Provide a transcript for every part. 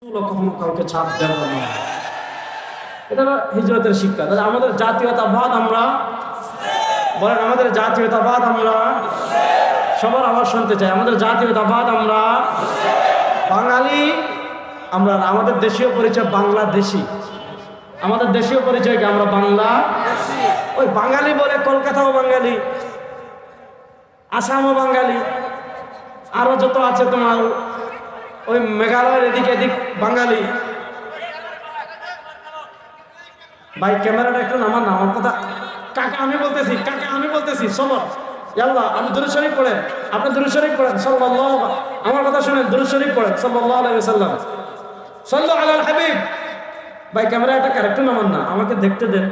কখনো কাউকে ছাড় দেব না। এটা হিজরতের শিক্ষা। তাহলে আমাদের জাতীয়তাবাদ আমরা বলেন, আমাদের জাতীয়তাবাদ আমরা সবার আবার শুনতে চাই। আমাদের জাতীয়তাবাদ আমরা বাঙালি, আমরা আমাদের দেশীয় পরিচয় বাংলাদেশি। আমাদের দেশীয় পরিচয় কি? আমরা বাংলা। ওই বাঙালি বলে কলকাতাও বাঙালি, আসামও বাঙালি, আরো যত আছে তোমার ওই মেঘালয়ের এদিকে এদিক বাঙালি। ভাই ক্যামেরাটা একটু নামান না, আমার কথা কাকা আমি বলতেছি, কাকা আমি বলতেছি। সবর আল্লাহ, আমি দুরূদ শরীফ পড়েন, আপনি দুরূদ শরীফ পড়েন সাল্লাল্লাহু, আমার কথা শুনেন, দুরূদ শরীফ পড়েন সাল্লাল্লাহু আলাইহি ওয়াসাল্লাম, সাল্লু আলাল হাবিব। ভাই ক্যামেরাটা একটু নামান না, আমাকে দেখতে দেন।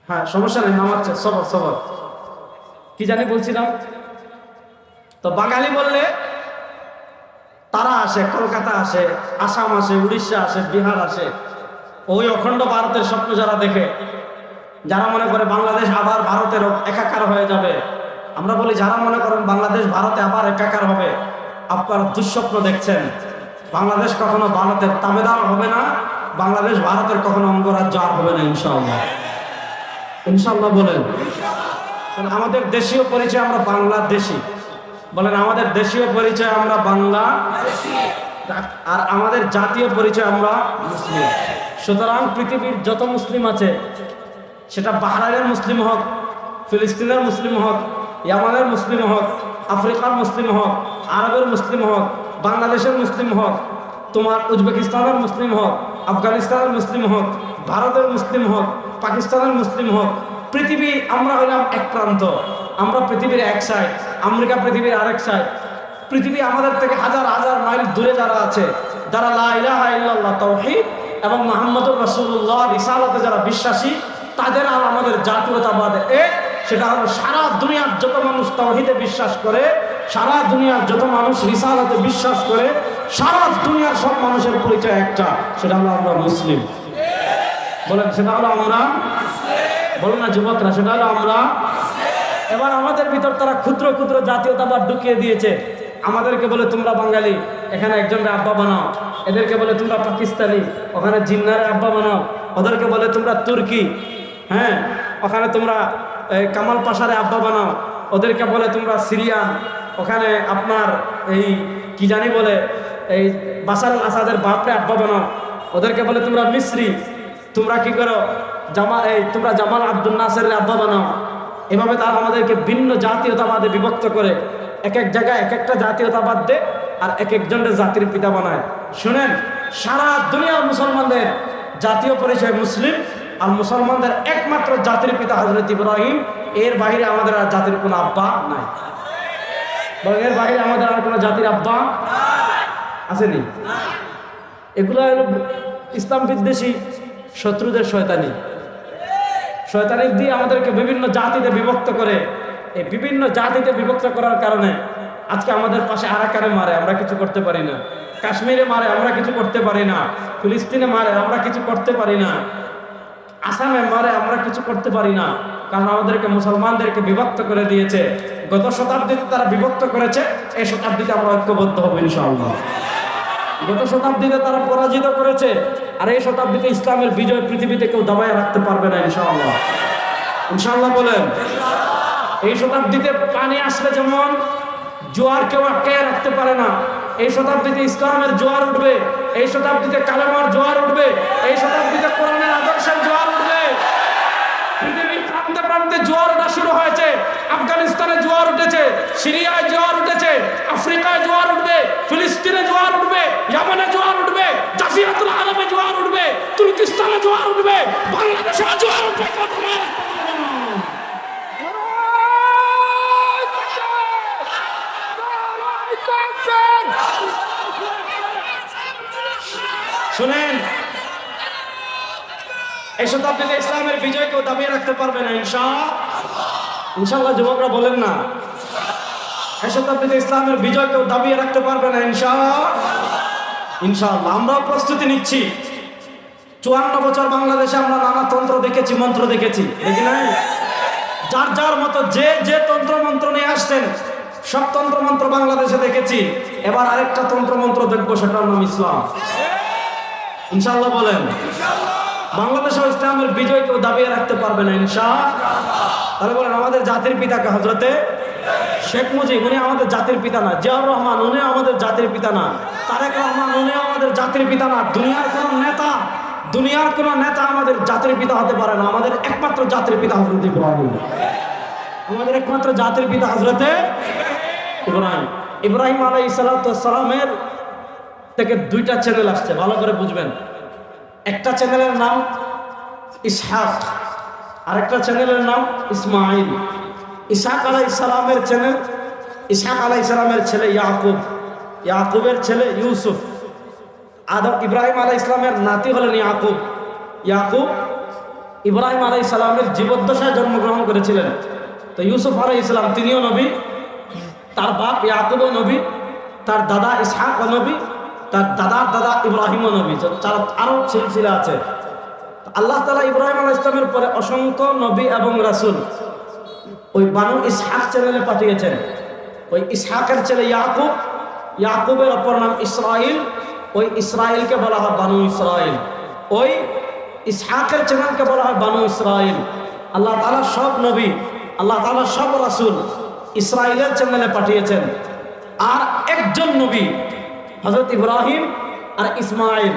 হ্যাঁ সমস্যা নেই, নামাচ্ছে। সবর সবর, কি জানি বলছিলাম। তো বাঙালি বললে তারা আসে, কলকাতা আসে, আসাম আসে, উড়িষ্যা আসে, বিহার আসে। ওই অখণ্ড ভারতের স্বপ্ন যারা দেখে, যারা মনে করে বাংলাদেশ আবার ভারতের একাকার হয়ে যাবে, আমরা বলি যারা মনে করেন বাংলাদেশ ভারতে আবার একাকার হবে, আপনারা দুঃস্বপ্ন দেখছেন। বাংলাদেশ কখনো ভারতের তাবেদার হবে না, বাংলাদেশ ভারতের কখনো অঙ্গরাজ্য আর হবে না ইনশাআল্লাহ। ইনশাআল্লাহ বলেন। আমাদের দেশীয় পরিচয় আমরা বাংলাদেশি। বলেন, আমাদের দেশীয় পরিচয় আমরা বাংলা, আর আমাদের জাতীয় পরিচয় আমরা মুসলিম। সুতরাং পৃথিবীর যত মুসলিম আছে, সেটা বাহরাইনের মুসলিম হোক, ফিলিস্তিনের মুসলিম হোক, ইয়ামানের মুসলিম হোক, আফ্রিকার মুসলিম হোক, আরবের মুসলিম হোক, বাংলাদেশের মুসলিম হোক, তোমার উজবেকিস্তানের মুসলিম হোক, আফগানিস্তানের মুসলিম হোক, ভারতের মুসলিম হোক, পাকিস্তানের মুসলিম হোক, পৃথিবী আমরা হইলাম এক প্রান্ত, আমরা পৃথিবীর এক সাইড, আমেরিকা পৃথিবীর আরেক সাইড। পৃথিবী আমাদের থেকে হাজার হাজার মাইল দূরে যারা আছে, যারা লা ইলাহা ইল্লাল্লাহ তাওহীদ এবং মুহাম্মদুর রাসূলুল্লাহ রিসালাতে যারা বিশ্বাসী, তাদের আর আমাদের জাতীয়তাবাদ এক। সেটা হলো সারা দুনিয়ার যত মানুষ তাওহীদে বিশ্বাস করে, সারা দুনিয়ার যত মানুষ রিসালাতে বিশ্বাস করে, সারা দুনিয়ার সব মানুষের পরিচয় একটা, সেটা হলো আমরা মুসলিম। বলেন, সেটা হলো আমরা। বলেন না যুবকরা, সেটা হলো আমরা। এবার আমাদের ভিতর তারা ক্ষুদ্র ক্ষুদ্র জাতীয়তাবাদ ঢুকিয়ে দিয়েছে। আমাদেরকে বলে তোমরা বাঙালি, এখানে একজনের আব্বা বানাও। এদেরকে বলে তোমরা পাকিস্তানি, ওখানে জিন্নারের আব্বা বানাও। ওদেরকে বলে তোমরা তুর্কি, হ্যাঁ, ওখানে তোমরা কামাল পাশারে আব্বা বানাও। ওদেরকে বলে তোমরা সিরিয়ান, ওখানে আপনার এই কি জানি বলে এই বাশার আল আসাদের বাপরে আব্বা বানাও। ওদেরকে বলে তোমরা মিস্রি, তোমরা কি করো তোমরা জামাল আব্দুল নাসেরের আব্বা বানাও। এভাবে তারা আমাদেরকে ভিন্ন জাতীয়তাবাদে বিভক্ত করে, এক এক জায়গায় এক একটা জাতীয়তাবাদ দেয়, আর এক একজনের জাতির পিতা বানায়। শুনেন, সারা দুনিয়ার মুসলমানদের জাতীয় পরিচয় মুসলিম, আর মুসলমানদের একমাত্র জাতির পিতা হযরত ইব্রাহিম। এর বাইরে আমাদের আর জাতির কোনো আব্বা নাই। বলেন, এর বাইরে আমাদের আর কোনো জাতির আব্বা আসেনি। এগুলো হলো ইসলাম বিদ্বেষী শত্রুদের শয়তানি। শয়তানিক দিয়ে আমাদেরকে বিভিন্ন জাতিতে বিভক্ত করে। এই বিভিন্ন জাতিতে বিভক্ত করার কারণে আজকে আমাদের পাশে আরাকানে মারে, আমরা কিছু করতে পারি না। কাশ্মীরে মারে, আমরা কিছু করতে পারি না। ফিলিস্তিনে মারে, আমরা কিছু করতে পারি না। আসামে মারে, আমরা কিছু করতে পারি না, কারণ আমাদেরকে মুসলমানদেরকে বিভক্ত করে দিয়েছে। গত শতাব্দীতে তারা বিভক্ত করেছে, এই শতাব্দীতে আমরা ঐক্যবদ্ধ হব ইনশাআল্লাহ। গত শতাব্দীতে তারা পরাজিত করেছে, আর এই শতাব্দীতে ইসলামের বিজয় পৃথিবীতে কেউ দাবায় রাখতে পারবে না ইনশাআল্লাহ। ইনশাআল্লাহ বলেন। এই শতাব্দীতে পানি আসলে যেমন জোয়ার কেউ আটকে রাখতে পারে না, এই শতাব্দীতে ইসলামের জোয়ার উঠবে, এই শতাব্দীতে কালেমার জোয়ার উঠবে, এই শতাব্দীতে কোরআনের আদর্শের জোয়ার উঠবে। পৃথিবীর প্রান্তে প্রান্তে জোয়ার ওঠা শুরু হয়েছে। আফগানিস্তানে জোয়ার উঠেছে, সিরিয়ায় জোয়ার উঠেছে, আফ্রিকায় জোয়ার উঠবে, ফিলিস্তিনে জোয়ার উঠবে, ইয়ামানে জোয়ার উঠবে, জাজিরাতুল আরবে জোয়ার উঠবে, তুর্কিস্তানে জোয়ার উঠবে, বাংলাদেশে জোয়ার উঠবে। শুনেন, এই শতাব্দীতে ইসলামের বিজয় কেউ দাবিয়ে রাখতে পারবে না ইনশাআল্লাহ। যুবকরা বলেন না, এই শতাব্দীতে ইসলামের বিজয় কেউ দাবিয়ে রাখতে পারবে না ইনশাআল্লাহ। আমরাও প্রস্তুতি নিচ্ছি। 54 বছর বাংলাদেশে আমরা নানা তন্ত্র দেখেছি, মন্ত্র দেখেছি, দেখি নাই? যার যার মতো যে যে তন্ত্র মন্ত্র নিয়ে আসছেন, সব তন্ত্রমন্ত্র বাংলাদেশে দেখেছি, এবার আরেকটা তন্ত্রমন্ত্র দেখবো, সেটার নাম ইসলাম। ইনশাআল্লাহ বলেন। বাংলাদেশে ইসলামের বিজয় কেউ দাবিয়ে রাখতে পারবে না ইনশাআল্লাহ। তাহলে বলেন আমাদের জাতির পিতাকে হযরতে শেখ মুজিব, উনি আমাদের জাতির পিতা না। জিয়াউর রহমান, উনি আমাদের জাতির পিতা না। তারেক রহমান, উনি আমাদের জাতির পিতা না। দুনিয়ার কোন নেতা আমাদের জাতির পিতা হতে পারে না। আমাদের একমাত্র জাতির পিতা হযরত ইব্রাহিম। আমাদের একমাত্র জাতির পিতা হযরতে ইব্রাহিম। ইব্রাহিম আলাইহিস সালামের থেকে দুইটা চ্যানেল আসছে, ভালো করে বুঝবেন। একটা চ্যানেলের নাম ইসহাক, আরেকটা চ্যানেলের নাম ইসমাইল। ইসহাক আলাইহিস সালামের চ্যানেল, ইসহাক আলাইহিস সালামের ছেলে ইয়াকুব, ইয়াকুবের ছেলে ইউসুফ। আদম ইব্রাহিম আলাইহিস সালামের নাতি হলেন ইয়াকুব। ইয়াকুব ইব্রাহিম আলাইহিস সালামের জীবদ্দশায় জন্মগ্রহণ করেছিলেন। তো ইউসুফ আলাইহিস সালাম তিনিও নবী, তার বাপ ইয়াকুবও নবী, তার দাদা ইসহাকও নবী, তার দাদার দাদা ইব্রাহিমও নবী। আরো সিলসিলা আছে। আল্লাহ তাআলা ইব্রাহিম আলাইহিস সালামের পরে অসংখ্য নবী এবং রাসূল ওই বানু ইসহাক চ্যানেলে পাঠিয়েছেন। ওই ইসহাকের ছেলে ইয়াকুব, ইয়াকুবের অপর নাম ইসরাইল, ওই ইসরাইলকে বলা হয় বানু ইসরাইল। ওই ইসহাকের চ্যানেলকে বলা হয় বানু ইসরাইল। আল্লাহ তাআলা সব নবী, আল্লাহ তাআলা সব রাসূল ইসরাইলের চ্যানেলে পাঠিয়েছেন। আর একজন নবী হযরত ইব্রাহিম আর ইসমাইল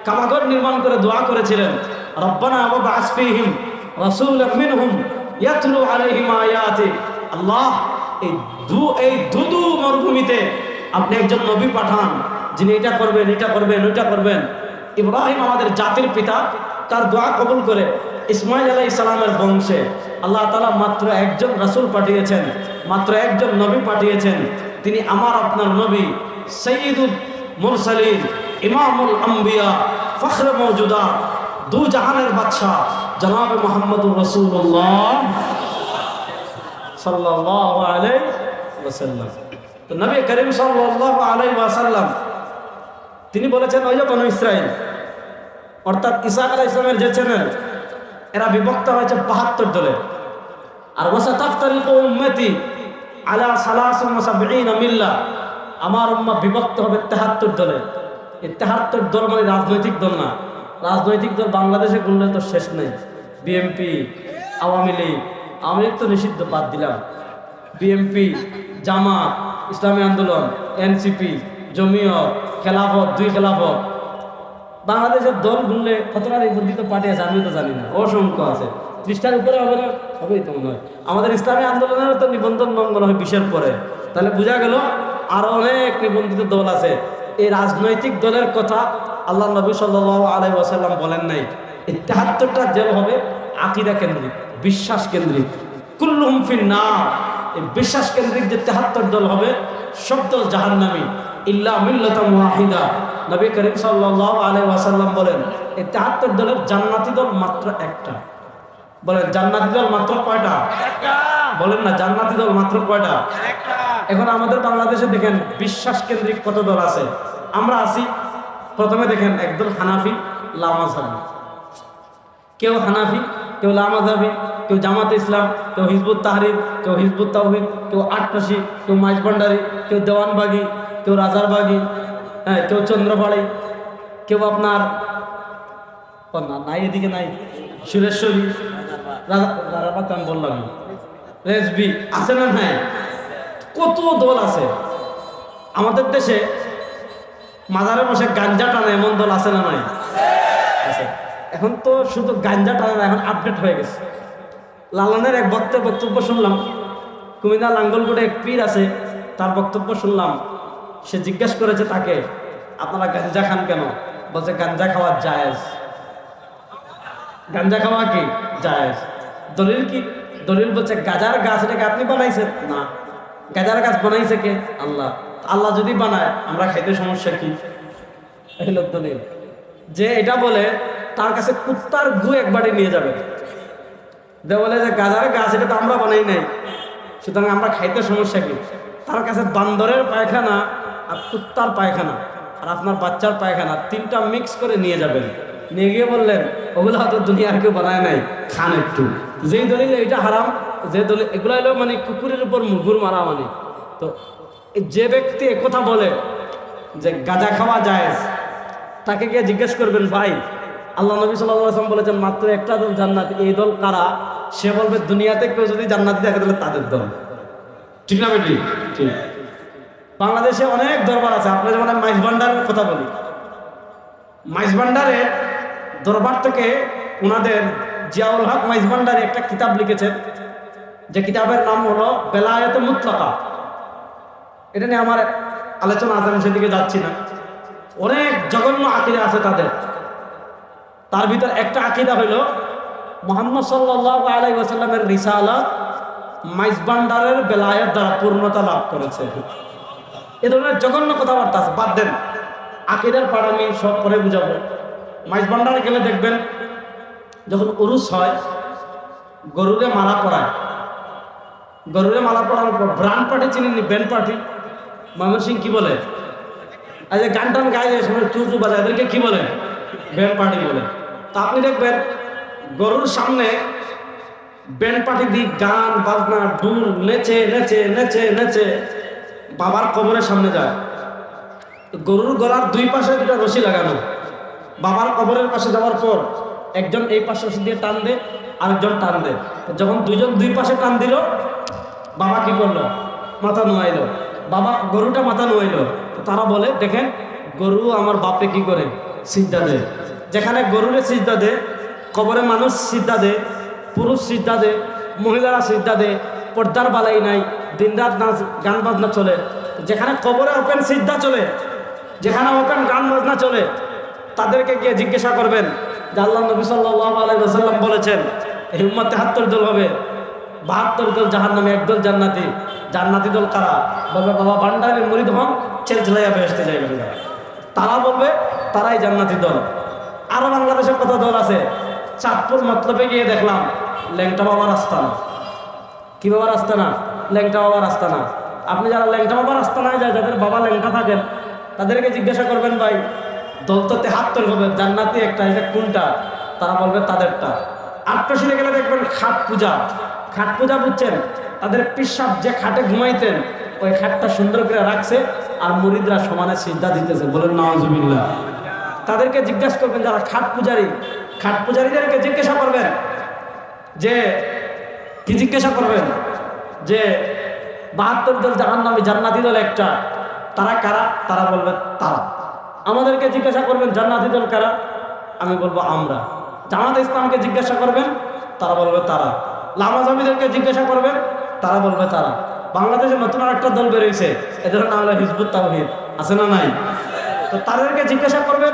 কাবাগর নির্মাণ করে দোয়া করেছিলেন, রব্বানা ওয়াবআস ফীহিম রাসূলাম মিনহুম ইয়াতলু আলাইহিম আয়াতি। আল্লাহ, এই দুদু মরুভূমিতে আপনি একজন নবী পাঠান, যিনি এটা করবেন, এটা করবেন, ওইটা করবেন। ইব্রাহিম আমাদের জাতির পিতা, তার দোয়া কবুল করে ইসমাইল আলাইহিস সালামের বংশে আল্লাহ তাআলা মাত্র একজন রাসূল পাঠিয়েছেন, মাত্র একজন নবী পাঠিয়েছেন। তিনি আমার আপনার নবী, সাইয়্যিদুল মুরসালিন, ইমামুল আম্বিয়া, ফখরে মওজুদাত, দু জাহানের বাদশা জনাব মুহাম্মদুর রাসূলুল্লাহ সাল্লাল্লাহু আলাইহি ওয়াসাল্লাম। তো নবী করিম সাল্লাল্লাহু আলাইহি ওয়াসাল্লাম তিনি বলেছেন, ওই যে বনু ইসরাইল অর্থাৎ ঈসা আলাইহিস সালামের যে চ্যানেল, এরা বিভক্ত হয়েছে ৭২ দলে। আর ওয়াসাতাফতারিকু উম্মতি আলা ৭৩ মিল্লাহ, আমার উম্মাহ বিভক্ত হবে ৭৩ দলে। এই ৭৩ দল মানে রাজনৈতিক দল না। রাজনৈতিক দল বাংলাদেশে গুনলে তো শেষ নেই। বিএনপি, আওয়ামী লীগ, আওয়ামী লীগ তো নিষিদ্ধ, বাদ দিলাম। বিএনপি, জামাত, ইসলামী আন্দোলন, এনসিপি, জমিয়ত, খেলাফত, দুই খেলাফত। বাংলাদেশের দল গুনলে কতটা নিবন্ধিত পার্টি আছে আমিও তো জানি না, অসংখ্য আছে। ৩০টার উপরে হবে না? হবেই তো মনে হয়। আমাদের ইসলামী আন্দোলনের তো নিবন্ধন মনে হয় ২০-এর পরে। তাহলে বোঝা গেল আরো অনেক নিবন্ধিত দল আছে। এই রাজনৈতিক দলের কথা আল্লাহ নবী সাল্লাল্লাহু আলাইহি ওয়াসাল্লাম বলেন নাই। এই ৭৩টা দল হবে আকীদা কেন্দ্রিক, বিশ্বাস কেন্দ্রিক। কুল্লুহুম ফিন্নার, এই বিশ্বাস কেন্দ্রিক যে ৭৩ দল হবে সব দল জাহান্নামী ইল্লা মিল্লাতাম ওয়াহিদা। নবী করিম সাল্লাল্লাহু আলাইহি ওয়াসাল্লাম বলেন, এই ৭৩ দলের জান্নাতি দল মাত্র একটা। বলেন জান্নাতি দল মাত্র কয়টা? একটা। বলেন না জান্নাতি দল মাত্র কয়টা? একটা। এখন আমাদের বাংলাদেশে দেখেন বিশ্বাস কেন্দ্রিক কত দল আছে। আমরা আছি, প্রথমে দেখেন একদল হানাফি, লামাযহাবি। কেউ হানাফি, কেউ লামাযহাবি, কেউ জামাতে ইসলাম, কেউ হিজবুত তাহরির, কেউ হিজবুত তাওহীদ, কেউ আটপাশি, কেউ মাইজভান্ডারি, কেউ দেওয়ানবাগি, কেউ রাজারবাগি, হ্যাঁ, কেউ চন্দ্রপাড়ি, কেউ আপনার নাই, এদিকে নাই, সুরেশ্বরী, রাজারবাগ তো আমি বললাম, রেজবি আছে না? হ্যাঁ, কত দল আছে আমাদের দেশে। মাজারে বসে গাঞ্জা টানে এমন দল আছে না? নাই, আছে। এখন তো শুধু গাঞ্জা টানে না, এখন আপডেট হয়ে গেছে। লালনের এক বক্তব্য শুনলাম, কুমিল্লা লাঙ্গলকোটে এক পীর আছে, তার বক্তব্য শুনলাম। সে জিজ্ঞেস করেছে তাকে, আপনারা গাঞ্জা খান কেন? বলছে গাঞ্জা খাওয়া জায়েজ। গাঞ্জা খাওয়া কি জায়েজ? দলিল কি? দলিল বলছে গাজার গাছ, এটাকে আপনি বানাইছেন না, গাজার গাছ বানাইছে কে? আল্লাহ। আল্লাহ যদি বানায় আমরা খাইতে সমস্যা কি? হলো দলিল। যে এটা বলে তার কাছে কুত্তার গু এক বাড়ি নিয়ে যাবে, যে বলে যে গাজার গাছ এটা তো আমরা বানাই নাই, সুতরাং আমরা খাইতে সমস্যা কি? তার কাছে বান্দরের পায়খানা আর কুত্তার পায়খানা আর আপনার বাচ্চার পায়খানা তিনটা মিক্স করে নিয়ে যাবেন। নিয়ে গিয়ে বললেন ওগুলো হয়তো দুনিয়ার কেউ বানায় নাই, খান একটু। যেই দলিল এটা হারাম, যে দলিল এগুলো হলো মানে কুকুরের উপর মুগুর মারা, মানে তো যে ব্যক্তি একথা বলে যে গাঁজা খাওয়া জায়েজ, তাকে গিয়ে জিজ্ঞেস করবেন, ভাই আল্লাহ নবী সাল্লাল্লাহু আলাইহি ওয়াসাল্লাম বলেছেন মাত্র একটা দল জান্নাতি, এই দল কারা? সে বলবে দুনিয়াতে কেউ যদি জান্নাতি থাকে তাহলে তাদের দল। ঠিক না বেটি? ঠিক। বাংলাদেশে অনেক দরবার আছে, আপনার যেমন মাইজ ভান্ডারের কথা বলি, মাইজ ভান্ডারে দরবার থেকে ওনাদের জিয়াউল হক মাইজ ভান্ডারে একটা কিতাব লিখেছেন, যে কিতাবের নাম হলো বেলায়েত মুতলাকা। এটা নিয়ে আমার আলোচনা আছে, আমি সেদিকে যাচ্ছি না। অনেক জঘন্য আকীদা আছে তাদের। তার ভিতর একটা আকীদা হইল মুহাম্মদ সাল্লাল্লাহু আলাইহি ওয়াসাল্লামের রিসালাত মাইজ ভান্ডারের বেলায়েত দ্বারা পূর্ণতা লাভ করেছে। এ ধরনের জঘন্য কথাবার্তা আছে, বাদ দেন। আকীদার পাঠ আমি সব করে বুঝাবো। মাইজ ভান্ডারে গেলে দেখবেন যখন উরুস হয় গরুরে মালা পরায়, গরুরে মালা পরানোর পর ব্রান্ড পার্টি চিনেননি? ব্যান্ড পার্টি ময়মনসিংহ কি বলে? আর যে গান টান গায়ে যায় সময় চুচু বাজায়, এদেরকে কি বলে? ব্যান্ড পার্টি বলে। তা আপনি দেখবেন গরুর সামনে ব্যান্ড পার্টি দিয়ে গান বাজনা ঢুল নেচে নেচে নেচে নেচে বাবার কবরের সামনে যায়। গরুর গলার দুই পাশে দুটা রশি লাগানো, বাবার কবরের পাশে যাওয়ার পর একজন এই পাশে রশি দিয়ে টান দে, আরেকজন টান দে। যখন দুইজন দুই পাশে টান দিল, বাবা কি করলো? মাথা নোয়াইলো। বাবা গরুটা মাথা নোয়াইলো। তারা বলে দেখেন গরু আমার বাপে কি করে? সিজদা দে। যেখানে গরুরে সিজদা দে, কবরে মানুষ সিজদা দে, পুরুষ সিজদা দে, মহিলারা সিজদা দে, পর্দার বালাই নাই, দিনরাত নাচ গান বাজনা চলে। যেখানে কবরে ওপেন সিজদা চলে, যেখানে ওপেন গান বাজনা চলে, তাদেরকে গিয়ে জিজ্ঞাসা করবেন যে আল্লাহ নবী সাল্লাল্লাহু আলাইহি ওয়াসাল্লাম বলেছেন এই উম্মতে ৭০ দল হবে, ৭২ দল জাহান্নামে, একদল জান্নাতি। জান্নাতি দল কারা? বলবে বাবা ভান্ডারের মুরিদ হন, ছেলছেলাইয়া বেহেশতে যাইবেন। তারা বলবে তারাই জান্নাতি দল। আরো বাংলাদেশের কত দল আছে। চাঁদপুর মতলবে গিয়ে দেখলাম ল্যাংটা বাবার আস্তানা। কি বাবার আস্তানা? ল্যাংটা বাবার আস্তানা। আপনি যারা ল্যাংটা বাবার আস্তানায় যায়, যাদের বাবা ল্যাংটা থাকেন, তাদেরকে জিজ্ঞাসা করবেন ভাই দল তো ৭৩ হবে, জান্নাতি একটা, এটা কোনটা? তারা বলবে তাদেরটা। আটপাশে গেলে দেখবেন খাট পূজা। খাট পূজা বুঝছেন? তাদের পিসাব যে খাটে ঘুমাইতেন ওই খাটটা সুন্দর করে রাখছে, আর মুরিদরা সমানে সিজদা দিতেছে। বলেন নাউজুবিল্লাহ। তাদেরকে জিজ্ঞাসা করবেন যারা খাট পূজারী, খাট পূজারীদেরকে জিজ্ঞাসা করবেন যে কি জিজ্ঞাসা করবেন যে ৭২ দল জাহান্নামী, জান্নাতি দল একটা, তারা কারা? তারা বলবে তারা। আমাদেরকে জিজ্ঞাসা করবেন জান্নাতি দল কারা? আমি বলবো আমরা। জামাত ইসলামকে জিজ্ঞাসা করবেন, তারা বলবে তারা। লামাজামিদেরকে জিজ্ঞাসা করবেন, তারা বলবে তারা। বাংলাদেশে নতুন আরেকটা দল বেরোইছে, এদের নাম হলো হিজবুত তাওহীদ। আছে না নাই? তো তাদেরকে জিজ্ঞাসা করবেন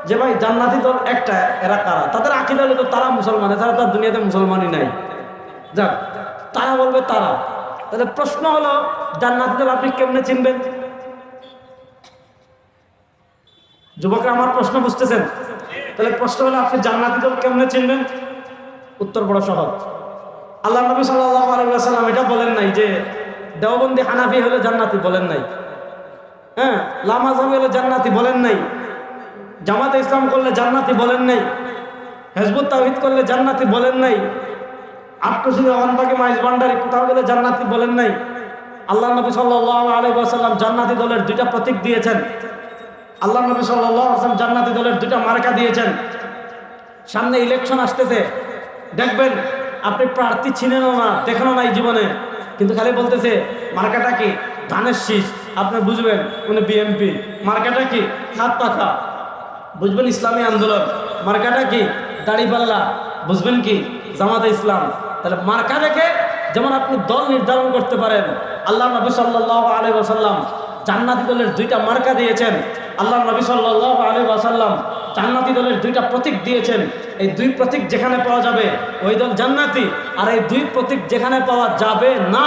যে ভাই জান্নাতি দল একটা, এরা কারা? তাদের আকীদা হলো তারা মুসলমান, এছাড়া তার দুনিয়াতে মুসলমানই নাই। যাক, তারা বলবে তারা। তাহলে প্রশ্ন হলো জান্নাতি দল আপনি কেমনে চিনবেন? যুবকরা আমার প্রশ্ন বুঝতেছেন? তাহলে প্রশ্ন হলো আপনি জান্নাতি দল কেমনে চিনবেন? উত্তর বড় সহজ। আল্লাহ নবী সাল্লাল্লাহু আলাইহি ওয়াসাল্লাম এটা বলেন নাই যে দেওবন্দি হানাফি হলে জান্নাতি, বলেন নাই। হ্যাঁ, লামাজামি হলে জান্নাতি, বলেন নাই। জামাতে ইসলাম করলে জান্নাতি, বলেন নাই। হিজবুত তাওহীদ করলে জান্নাতি, বলেন নাই। আটকশিরা ওয়ানবাগি মাইজ ভান্ডারি কোথাও গেলে জান্নাতি, বলেন নাই। আল্লাহ নবী সাল্লাল্লাহু আলাইহি ওয়াসাল্লাম জান্নাতি দলের দুইটা প্রতীক দিয়েছেন। আল্লাহ নবী সাল্লাল্লাহু আলাইহি ওয়াসাল্লাম জান্নাতি দলের দুইটা মার্কা দিয়েছেন। সামনে ইলেকশন আসতেছে, দেখবেন আপনি প্রার্থী ছিলেনও না, দেখানো নাই জীবনে, কিন্তু খালি বলতেছে মার্কাটা কি? ধানের শীষ। আপনি বুঝবেন উনি বিএনপি। মার্কাটা কি? হাত পাখা। বুঝবেন ইসলামী আন্দোলন। মার্কাটা কি? দাড়িপাল্লা। বুঝবেন কি? জামাতে ইসলাম। তাহলে মার্কা দেখে যেমন আপনি দল নির্ধারণ করতে পারেন, আল্লাহ নবী সাল্লাল্লাহু আলাইহি ওয়াসাল্লাম জান্নাতি দলের দুইটা মার্কা দিয়েছেন। আল্লাহ নবী সাল্লাল্লাহু আলাইহি ওয়াসাল্লাম জান্নাতি দলের দুইটা প্রতীক দিয়েছেন। এই দুই প্রতীক যেখানে পাওয়া যাবে ওই দল জান্নাতি, আর এই দুই প্রতীক যেখানে পাওয়া যাবে না,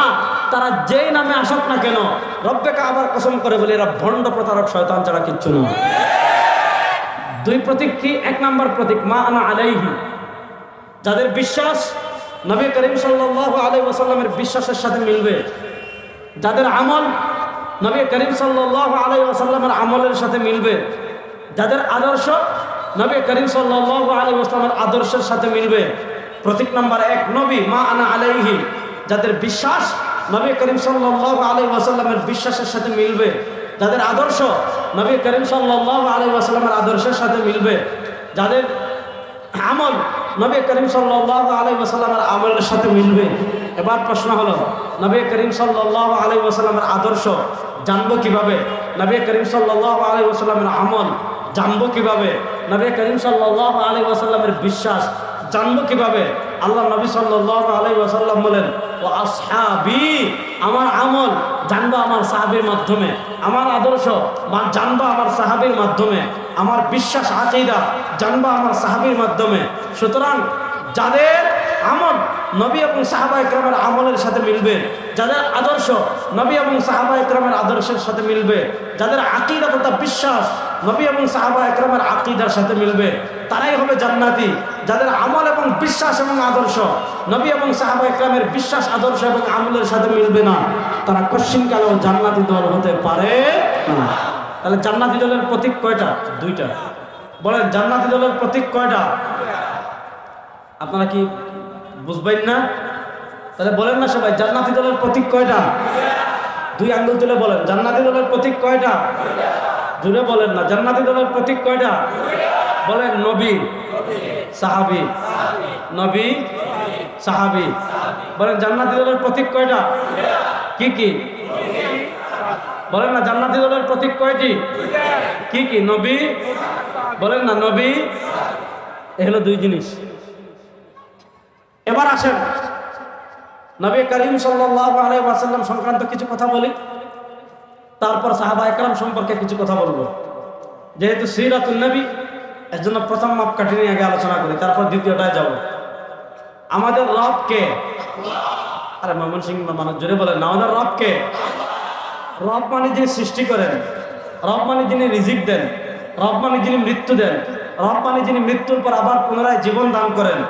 তারা যেই নামে আসুক না কেন, রব্বে কাবার কসম করে বলে এরা ভণ্ড প্রতারক শয়তান ছাড়া কিচ্ছু না। দুই প্রতীক কি? এক নাম্বার প্রতীক মা আনা আলাইহি, যাদের বিশ্বাস নবী করিম সাল্লাল্লাহু আলাইহি ওয়াসাল্লামের বিশ্বাসের সাথে মিলবে, যাদের আমল নবী করিম সাল্লাল্লাহু আলাইহি ওয়াসাল্লামের আমলের সাথে মিলবে, যাদের আদর্শ নবী করিম সাল্লাল্লাহু আলাইহি ওয়াসাল্লামের আদর্শের সাথে মিলবে। প্রতীক নাম্বার 1 নবী মা আনা আলাইহি, যাদের বিশ্বাস নবী করিম সাল্লাল্লাহু আলাইহি ওয়াসাল্লামের বিশ্বাসের সাথে মিলবে, যাদের আদর্শ নবী করিম সাল্লাল্লাহু আলাইহি ওয়াসাল্লামের আদর্শের সাথে মিলবে, যাদের আমল নবী করিম সাল্লাল্লাহু আলাইহি ওয়াসাল্লামের আমলের সাথে মিলবে। এবার প্রশ্ন হলো, নবী করিম সাল্লাল্লাহু আলাইহি ওয়াসাল্লামের আদর্শ জানবো কিভাবে? নবী করিম সাল্লাল্লাহু আলাইহি ওয়াসাল্লামের আমল জানবো কিভাবে? নবী করিম সাল্লাল্লাহু আলাইহি ওয়াসাল্লামের বিশ্বাস জানবো কিভাবে? আল্লাহ নবী সাল্লাল্লাহু আলাইহি ওয়াসাল্লাম বলেন, ও আসহাবি, আমার আমল জানবো আমার সাহাবীর মাধ্যমে, আমার আদর্শ জানবো আমার সাহাবীর মাধ্যমে, আমার বিশ্বাস আকীদা জানবো আমার সাহাবীর মাধ্যমে। সুতরাং যাদের আমল নবী এবং সাহাবায়ে কেরামের আমলের সাথে মিলবে, যাদের আদর্শ নবী এবং সাহাবায়ে কেরামের আদর্শের সাথে মিলবে, যাদের আকীদা তথা বিশ্বাস নবী এবং সাহাবায়ে কেরামের আকীদার সাথে মিলবে, তারাই হবে জান্নাতি। যাদের আমল এবং বিশ্বাস এবং আদর্শ নবী এবং সাহাবায়ে কেরামের বিশ্বাস আদর্শ এবং আমলের সাথে মিলবে না, তারা কশ্চিনকালেও জান্নাতি দল হতে পারে না। তাহলে জান্নাতি দলের প্রতীক কয়টা? দুইটা। বলেন, জান্নাতি দলের প্রতীক কয়টা? আপনারা কি বুঝবেন না? তাহলে বলেন না সবাই, জান্নাতি দলের প্রতীক কয়টা? দুই আঙ্গুল তুলে বলেন, জান্নাতি দলের প্রতীক কয়টা? জুড়ে বলেন না, জান্নাতি দলের প্রতীক কয়টা? বলেন, নবী, সাহাবী, নবী, সাহাবী। বলেন, জান্নাতি দলের প্রতীক কয়টা? কি কি? বলেন না, জান্নাতি দলের প্রতীক কয়টি? কি কি? নবী, বলেন না, নবী। এ হলো দুই জিনিস। এবার আসেন নবী করিম সাল্লাল্লাহু আলাইহি ওয়াসাল্লাম সংক্রান্ত কিছু কথা বলি, তারপর সাহাবায়ে কেরাম সম্পর্কে কিছু কথা বলবো। যেহেতু সিরাতুন নবী, এর জন্য প্রথম মাপকাঠি নিয়ে আগে আলোচনা করি, তারপর দ্বিতীয়টায় যাব। আমাদের রব কে? আরে ময়মনসিংহ মানুষ জোরে বলেন না, আমাদের রব কে? রব মানে যিনি সৃষ্টি করেন, রব মানে যিনি রিজিক দেন, রব মানে যিনি মৃত্যু দেন, রব মানে যিনি মৃত্যুর পর আবার পুনরায় জীবন দান করেন।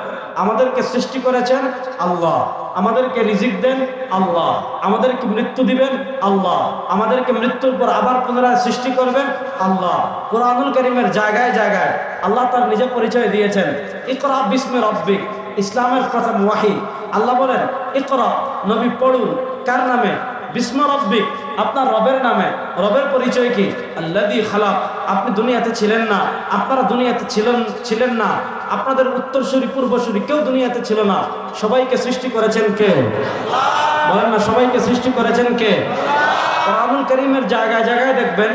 আমাদেরকে সৃষ্টি করেছেন আল্লাহ, আমাদেরকে রিজিক দেন আল্লাহ, আমাদেরকে মৃত্যু দিবেন আল্লাহ, আমাদেরকে মৃত্যুর পর আবার পুনরায় সৃষ্টি করবেন আল্লাহ। কুরআনুল কারীমের জায়গায় জায়গায় আল্লাহ তার নিজের পরিচয় দিয়েছেন। ইকরা বিস্মি রাব্বিক, ইসলামের প্রথম ওয়াহি। আল্লাহ বলেন, ইকরা, নবী পড়ুন। কার নামে? বিস্মি রাব্বিক, আপনার রবের নামে। রবের পরিচয় কি? আল্লাযী খালাক। আপনি দুনিয়াতে ছিলেন না, আপনারা দুনিয়াতে ছিলেন না, আপনাদের উত্তরসূরি পূর্বসূরি কেউ দুনিয়াতে ছিল না। সবাইকে সৃষ্টি করেছেন কে? বলেন না, সবাইকে সৃষ্টি করেছেন কে? কুরআনুল কারীমের জায়গায় জায়গায় দেখবেন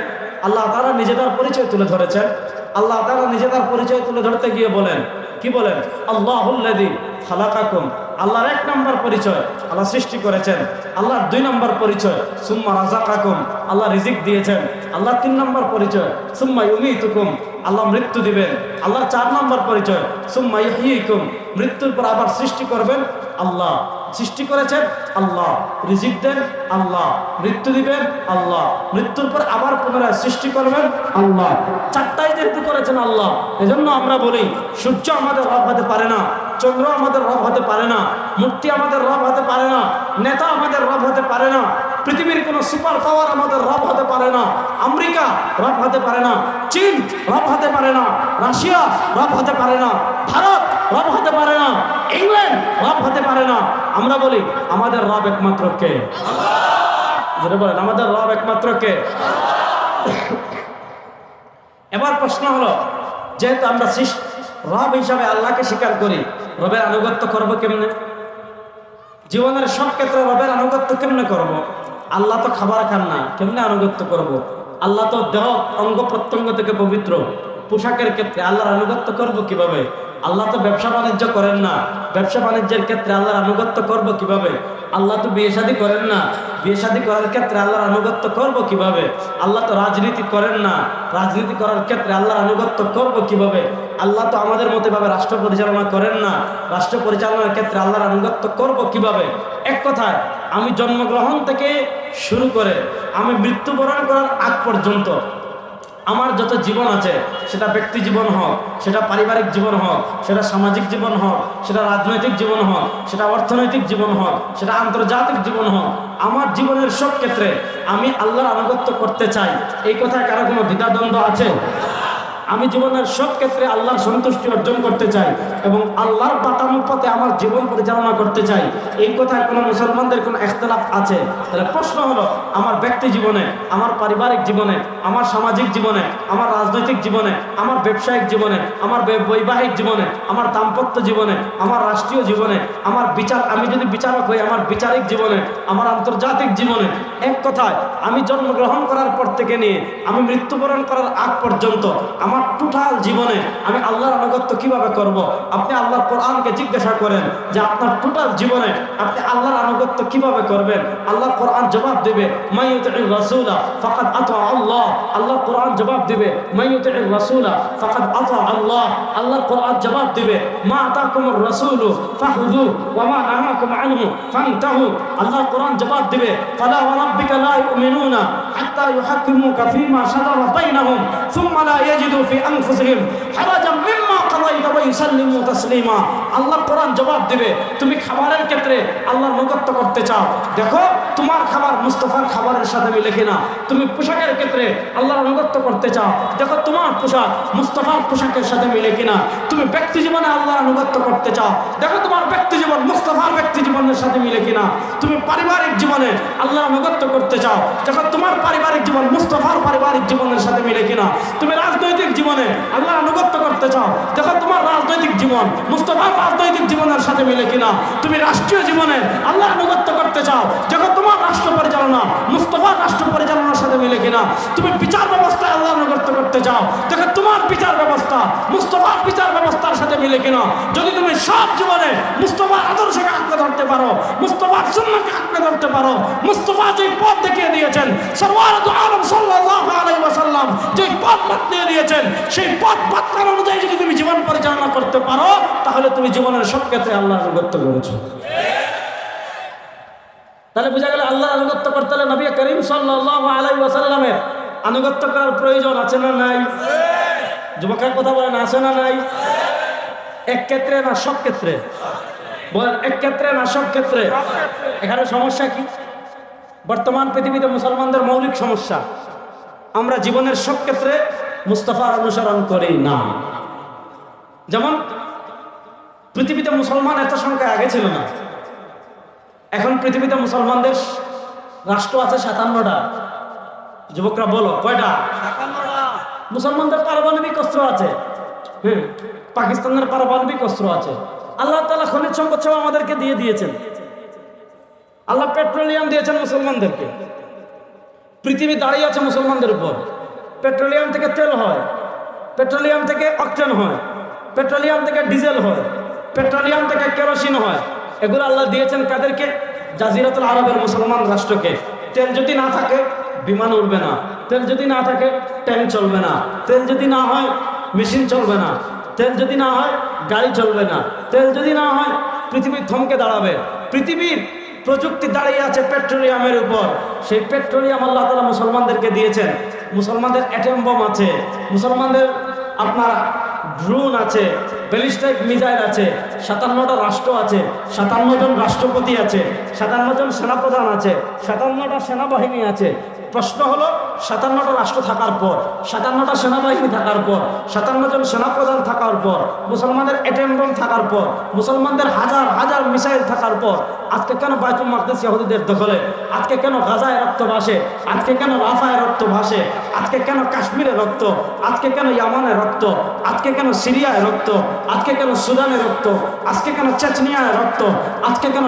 আল্লাহ তাআলা নিজেদের পরিচয় তুলে ধরেছেন। আল্লাহ তাআলা নিজেদের পরিচয় তুলে ধরতে গিয়ে বলেন, কি বলেন? আল্লাহুল্লাযী খালাকাকুম। আল্লাহর এক নম্বর পরিচয় আল্লাহ সৃষ্টি করেছেন। আল্লাহর দুই নম্বর পরিচয় সুম্মা রাযাকাকুম, আল্লাহ রিজিক দিয়েছেন। আল্লাহর তিন নম্বর পরিচয় সুম্মা ইউমীতুকুম, আল্লাহ মৃত্যু দিবেন। আল্লাহর চার নম্বর পরিচয় সুম্মা ইহয়ীকুম, মৃত্যুর পর আবার সৃষ্টি করবেন আল্লাহ। সৃষ্টি করেছেন আল্লাহ, রিজিক দেন আল্লাহ, মৃত্যু দিবেন আল্লাহ, মৃত্যুর পর আবার পুনরায় সৃষ্টি করবেন আল্লাহ। চারটাই যেহেতু করেছেন আল্লাহ, এজন্য আমরা বলি সূর্য আমাদের রব হতে পারে না, চন্দ্র আমাদের রব হতে পারে না, মূর্তি আমাদের রব হতে পারে না, নেতা আমাদের রব হতে পারে না, পৃথিবীর কোনো সুপার পাওয়ার আমাদের রব হতে পারে না, আমেরিকা রব হতে পারে না, চীন রব হতে পারে না, রাশিয়া রব হতে পারে না, ভারত রব হতে পারে না, ইংল্যান্ড রব হতে পারে না। আমরা বলি আমাদের রব একমাত্র কে? যেটা বলেন, আমাদের রব একমাত্র কে? এবার প্রশ্ন হলো, যেহেতু আমরা রব হিসাবে আল্লাহকে স্বীকার করি, রবের আনুগত্য করবো কেমনে? জীবনের সব ক্ষেত্রে রবের আনুগত্য কেমনে করব? আল্লাহ তো খাবার খান না, কেমনে আনুগত্য করব? আল্লাহ তো দেহ অঙ্গ প্রত্যঙ্গ থেকে পবিত্র। পোশাকের ক্ষেত্রে আল্লাহর আনুগত্য করব কিভাবে? আল্লাহ তো ব্যবসা বাণিজ্য করেন না, ব্যবসা বাণিজ্যের ক্ষেত্রে আল্লাহর আনুগত্য করব কিভাবে? আল্লাহ তো বিয়ে শাদী করেন না, বিয়ে শাদী করার ক্ষেত্রে আল্লাহর আনুগত্য করব কিভাবে? আল্লাহ তো রাজনীতি করেন না, রাজনীতি করার ক্ষেত্রে আল্লাহর আনুগত্য করব কিভাবে? আল্লাহ তো আমাদের মতো ভাবে রাষ্ট্র পরিচালনা করেন না, রাষ্ট্র পরিচালনার ক্ষেত্রে আল্লাহর আনুগত্য করব কিভাবে? এক কথায়, আমি জন্মগ্রহণ থেকে শুরু করে আমি মৃত্যুবরণ করার আগ পর্যন্ত আমার যত জীবন আছে, সেটা ব্যক্তি জীবন হোক, সেটা পারিবারিক জীবন হোক, সেটা সামাজিক জীবন হোক, সেটা রাজনৈতিক জীবন হোক, সেটা অর্থনৈতিক জীবন হোক, সেটা আন্তর্জাতিক জীবন হোক, আমার জীবনের সব ক্ষেত্রে আমি আল্লাহর আনুগত্য করতে চাই। এই কথায় কারো কোনো দ্বিধাদ্বন্দ্ব আছে? আমি জীবনের সব ক্ষেত্রে আল্লাহর সন্তুষ্টি অর্জন করতে চাই এবং আল্লাহর বাতানো পথে আমার জীবন পরিচালনা করতে চাই, এই কথায় কোনো মুসলমানদের কোনো ইখতিলাফ আছে? তাহলে প্রশ্ন হলো, আমার ব্যক্তি জীবনে, আমার পারিবারিক জীবনে, আমার সামাজিক জীবনে, আমার রাজনৈতিক জীবনে, আমার ব্যবসায়িক জীবনে, আমার বৈবাহিক জীবনে, আমার দাম্পত্য জীবনে, আমার রাষ্ট্রীয় জীবনে, আমার আমি যদি বিচারক হই, আমার বিচারিক জীবনে, আমার আন্তর্জাতিক জীবনে, এক কথায় আমি জন্মগ্রহণ করার পর থেকে নিয়ে আমি মৃত্যুবরণ করার আগ পর্যন্ত আমার টোটাল জীবনে আমি আল্লাহর আনুগত্য কিভাবে করব? আপনি আল্লাহর কোরআনকে জিজ্ঞাসা করেন যে আপনার টোটাল জীবনে আপনি আল্লাহর আনুগত্য কিভাবে করবেন? আল্লাহর কোরআন জবাব দেবে, মাইয়ুতির রাসূলা ফাকাদ আতা আল্লাহ। আল্লাহর কোরআন জবাব দেবে, মাইয়ুতির রাসূলা ফাকাদ আতা আল্লাহ। আল্লাহর কোরআন জবাব দেবে, মা আতাকুমুর রাসূলু ফাখুযু ওয়া মা নাহাকুম আনহু ফান্তাহু। আল্লাহর কোরআন জবাব দেবে, ফালা ওয়া রাব্বিকা লা ইউমিনুনা হাত্তা ইউহাক্কিমুকা ফীমা শাজারা বাইনাহুম সুম্মা লা ইয়াজিদু ফি আনফুসিহিম হারাজাম মিম্মা কাযাইতা ওয়া ইউসাল্লিমু তাসলিমা। আল্লাহর কোরআন জবাব দেবে, তুমি খাবারের ক্ষেত্রে আল্লাহর আনুগত্য করতে চাও, দেখো তোমার খাবার মুস্তাফার খাবারের সাথে মিলে কিনা। তুমি পোশাকের ক্ষেত্রে আল্লাহর আনুগত্য করতে চাও, দেখো তোমার পোশাক মুস্তাফার পোশাকের সাথে মিলে কিনা। তুমি ব্যক্তি জীবনে আল্লাহর আনুগত্য করতে চাও, দেখো তোমার ব্যক্তি জীবন মুস্তাফার ব্যক্তি জীবনের সাথে মিলে কিনা। তুমি পারিবারিক জীবনে আল্লাহর আনুগত্য করতে চাও, দেখো তোমার পারিবারিক জীবন মুস্তাফার পারিবারিক জীবনের সাথে মিলে কিনা। তুমি রাজনৈতিক জীবনে আল্লাহর আনুগত্য করতে চাও, দেখো তোমার রাজনৈতিক জীবন মুস্তাফার রাজনৈতিক জীবনের সাথে মিলে কিনা। তুমি রাষ্ট্রীয় জীবনে আল্লাহর আনুগত্য করতে চাও, দেখো তোমার রাষ্ট্র পরিচালনা মুস্তাফার রাষ্ট্র পরিচালনার সাথে মিলে কিনা। তুমি বিচার ব্যবস্থায় আল্লাহর আনুগত্য করতে চাও, দেখো তোমার বিচার ব্যবস্থা মুস্তাফার বিচার ব্যবস্থার সাথে মিলে কিনা। যদি তুমি সব জীবনে মুস্তাফার আদর্শকে আঁকড়ে ধরতে পারো, মুস্তাফার সুন্নাহকে আঁকড়ে ধরতে পারো, মুস্তাফা যে পথ দেখিয়ে দিয়েছেন, সরওয়ারে দু আলম সাল্লাল্লাহু আলাইহি ওয়াসাল্লাম যে পথ বাতলিয়ে দিয়েছেন, সেই পথ বাতলার অনুযায়ী যদি তুমি জীবন পরিচালনা করতে পারো, তাহলে তুমি জীবনের সব ক্ষেত্রে আল্লাহর আনুগত্য করেছো। তাহলে বোঝা গেল আল্লাহর আনুগত্য করতে হলে নবী করিম সাল্লাল্লাহু আলাইহি ওয়াসাল্লামের আনুগত্য করার প্রয়োজন আছে না নাই? যুবকের কথা বলেন, আছে না নাই? এক ক্ষেত্রে না সব ক্ষেত্রে? বলেন, এক ক্ষেত্রে না সব ক্ষেত্রে? এখানে সমস্যা কি? বর্তমান পৃথিবীতে মুসলমানদের মৌলিক সমস্যা, আমরা জীবনের সব ক্ষেত্রে মুস্তাফার অনুসরণ করি না। যেমন পৃথিবীতে মুসলমান এত সংখ্যা আগে ছিল না, এখন পৃথিবীতে মুসলমানদের রাষ্ট্র আছে 57টা। যুবকরা বলো কয়টা? 57টা। মুসলমানদের পারমাণবিক অস্ত্র আছে, পাকিস্তানের পারমাণবিক অস্ত্র আছে। আল্লাহ তাআলা খনিজ সম্পদ সব আমাদেরকে দিয়ে দিয়েছেন। আল্লাহ পেট্রোলিয়াম দিয়েছেন মুসলমানদেরকে। পৃথিবী দাঁড়িয়ে আছে মুসলমানদের উপর। পেট্রোলিয়াম থেকে তেল হয়, পেট্রোলিয়াম থেকে অকটেন হয়, পেট্রোলিয়াম থেকে ডিজেল হয়, পেট্রোলিয়াম থেকে কেরোসিন হয়। এগুলো আল্লাহ দিয়েছেন কাদেরকে? জাজিরাতুল আরবের মুসলমান রাষ্ট্রকে। তেল যদি না থাকে বিমান উড়বে না, তেল যদি না থাকে ট্যাঙ্ক চলবে না, তেল যদি না হয় মেশিন চলবে না, তেল যদি না হয় গাড়ি চলবে না, তেল যদি না হয় পৃথিবী থমকে দাঁড়াবে। পৃথিবীর প্রযুক্তি দাঁড়িয়ে আছে পেট্রোলিয়ামের উপর। সেই পেট্রোলিয়াম আল্লাহ তাআলা মুসলমানদেরকে দিয়েছেন। মুসলমানদের অ্যাটম বোম আছে, মুসলমানদের আপনার ড্রোন আছে, ব্যালিস্টিক মিসাইল আছে, 57টা রাষ্ট্র আছে, 57 জন রাষ্ট্রপতি আছে, 57 জন সেনাপ্রধান আছে, 57টা সেনাবাহিনী আছে। প্রশ্ন হলো 57টা রাষ্ট্র থাকার পর, 57টা সেনাবাহিনী থাকার পর, 57 জন সেনাপ্রধান থাকার পর, মুসলমানদের অ্যাটম বোম থাকার পর, মুসলমানদের হাজার হাজার মিসাইল থাকার পর আজকে কেন বাইতুল মাকদিস ইহুদিদের দখলে? আজকে কেন গাজায় রক্ত ভাসে? আজকে কেন রাফায় রক্ত ভাসে? আজকে কেন কাশ্মীরে রক্ত? আজকে কেন ইয়ামানে রক্ত? আজকে কেন সিরিয়ায় রক্ত? আজকে কেন সুদানে রক্ত? আজকে কেন চেচনিয়ায় রক্ত? আজকে কেন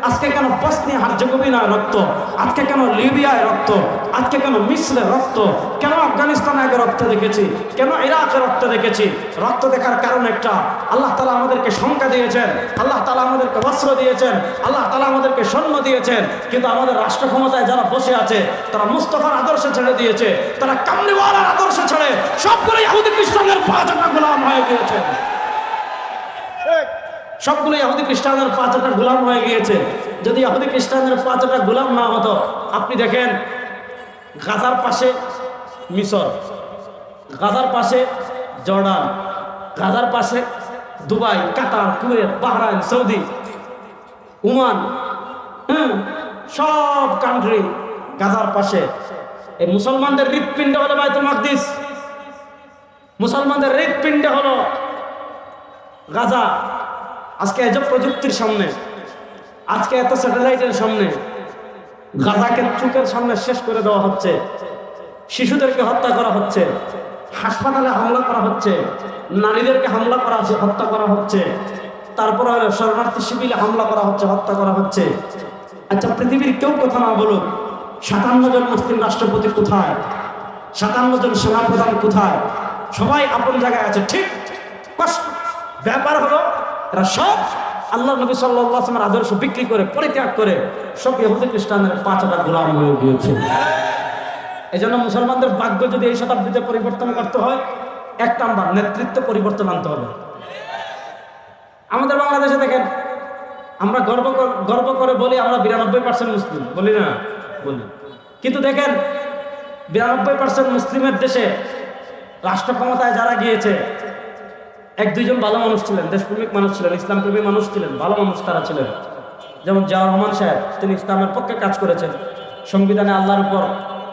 আজকে কেন বসনিয়া হার্জেগোভিনায় রক্ত? আজকে কেন লিবিয়ায় রক্ত? আজকে কেন মিসরে রক্ত? কেন আফগানিস্তানে আগে রক্ত দেখেছি? কেন ইরাকে রক্ত দেখেছি? রক্ত দেখার কারণ একটা, আল্লাহ তাআলা আমাদেরকে সংখ্যা দিয়েছেন, আল্লাহ তাআলা আমাদেরকে বস্ত্র দিয়েছেন, আল্লাহ তাআলা আমাদেরকে সৈন্য দিয়েছেন, কিন্তু আমাদের রাষ্ট্র ক্ষমতায় যারা বসে আছে তারা মুস্তাফার আদর্শ ছেড়ে দিয়েছে, তারা কামলিওয়ালার আদর্শ ছেড়ে সবগুলো ইহুদি খ্রিস্টানদের পাঁচটা গোলাম হয়ে গিয়েছে। সবগুলো ইহুদি খ্রিস্টানদের পাঁচটা গোলাম হয়ে গিয়েছে। যদি ইহুদি খ্রিস্টানদের পাঁচটা গোলাম না হতো, আপনি দেখেন গাজার পাশে মিশর, গাজার পাশে জর্ডান, গাজার পাশে দুবাই, কাতার, কুয়েত, বাহরাইন, সৌদি, ওমান, সব কান্ট্রি গাজার পাশে। এই মুসলমানদের হৃৎপিণ্ড হলো বাইতুল মাকদিস। মুসলমানদের হৃৎপিণ্ডে হলো গাজা। আজকে এসব প্রযুক্তির সামনে, আজকে এত স্যাটেলাইটের সামনে গাজাকে চোখের সামনে শেষ করে দেওয়া হচ্ছে, শিশুদেরকে হত্যা করা হচ্ছে, হাসপাতালে হামলা করা হচ্ছে, নারীদেরকে হামলা করা হচ্ছে, হত্যা করা হচ্ছে, তারপরে শরণার্থী শিবিরে হামলা করা হচ্ছে, হত্যা করা হচ্ছে। আচ্ছা, পৃথিবীর কেউ কথা না বলুক 57 জন মুসলিম রাষ্ট্রপতি কোথায়, 57 জন সেনাপ্রধান কোথায়? সবাই আপন জায়গায় আছে, ঠিক। ব্যাপার হলো এরা সব আল্লাহ নবী সাল্লাল্লাহু আলাইহি ওয়াসাল্লামের আদর্শ বিক্রি করে, পরিত্যাগ করে সব ইহুদি খ্রিস্টানদের পাঁচটা গোলাম হয়ে গিয়েছে। এই জন্য মুসলমানদের ভাগ্য যদি এই শতাব্দীতে পরিবর্তন করতে হয়, এক নাম্বার নেতৃত্ব পরিবর্তন আনতে হবে। আমাদের বাংলাদেশে দেখেন, আমরা গর্ব করে বলি আমরা 92% মুসলিম, বলি না? বলি। কিন্তু দেখেন 92% মুসলিমের দেশে রাষ্ট্র ক্ষমতায় যারা গিয়েছে, 1-2 জন ভালো মানুষ ছিলেন, দেশপ্রেমিক মানুষ ছিলেন, ইসলামপ্রেমী মানুষ ছিলেন, ভালো মানুষ তারা ছিলেন। যেমন জিয়াউর রহমান সাহেব, তিনি ইসলামের পক্ষে কাজ করেছেন, সংবিধানে আল্লাহর উপর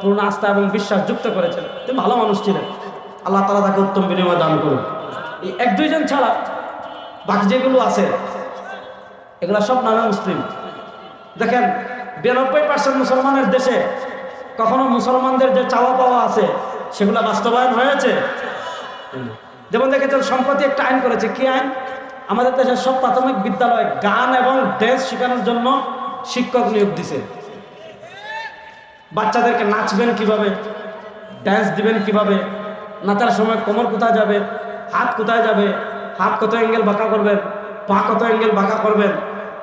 পূর্ণ আস্থা এবং বিশ্বাস যুক্ত করেছেন, তিনি ভালো মানুষ ছিলেন। আল্লাহ তাআলা তাকে উত্তম বিনিময় দান করুন। এই 1-2 জন ছাড়া বাকি যেগুলো আছে এগুলা সব নামে মুসলিম। দেখেন 92% মুসলমানের দেশে কখনো মুসলমানদের যে চাওয়া পাওয়া আছে সেগুলা বাস্তবায়ন হয়েছে? যেমন দেখেছেন সম্প্রতি একটা আইন করেছে। কি আইন? আমাদের দেশের সব প্রাথমিক বিদ্যালয়ে গান এবং ড্যান্স শেখানোর জন্য শিক্ষক নিয়োগ দিছে। বাচ্চাদেরকে নাচবেন কিভাবে, ড্যান্স দিবেন কিভাবে, নাচার সময় কোমর কোথায় যাবে, হাত কোথায় যাবে, হাত কত অ্যাঙ্গেল বাঁকা করবেন, পা কত অ্যাঙ্গেল বাঁকা করবেন,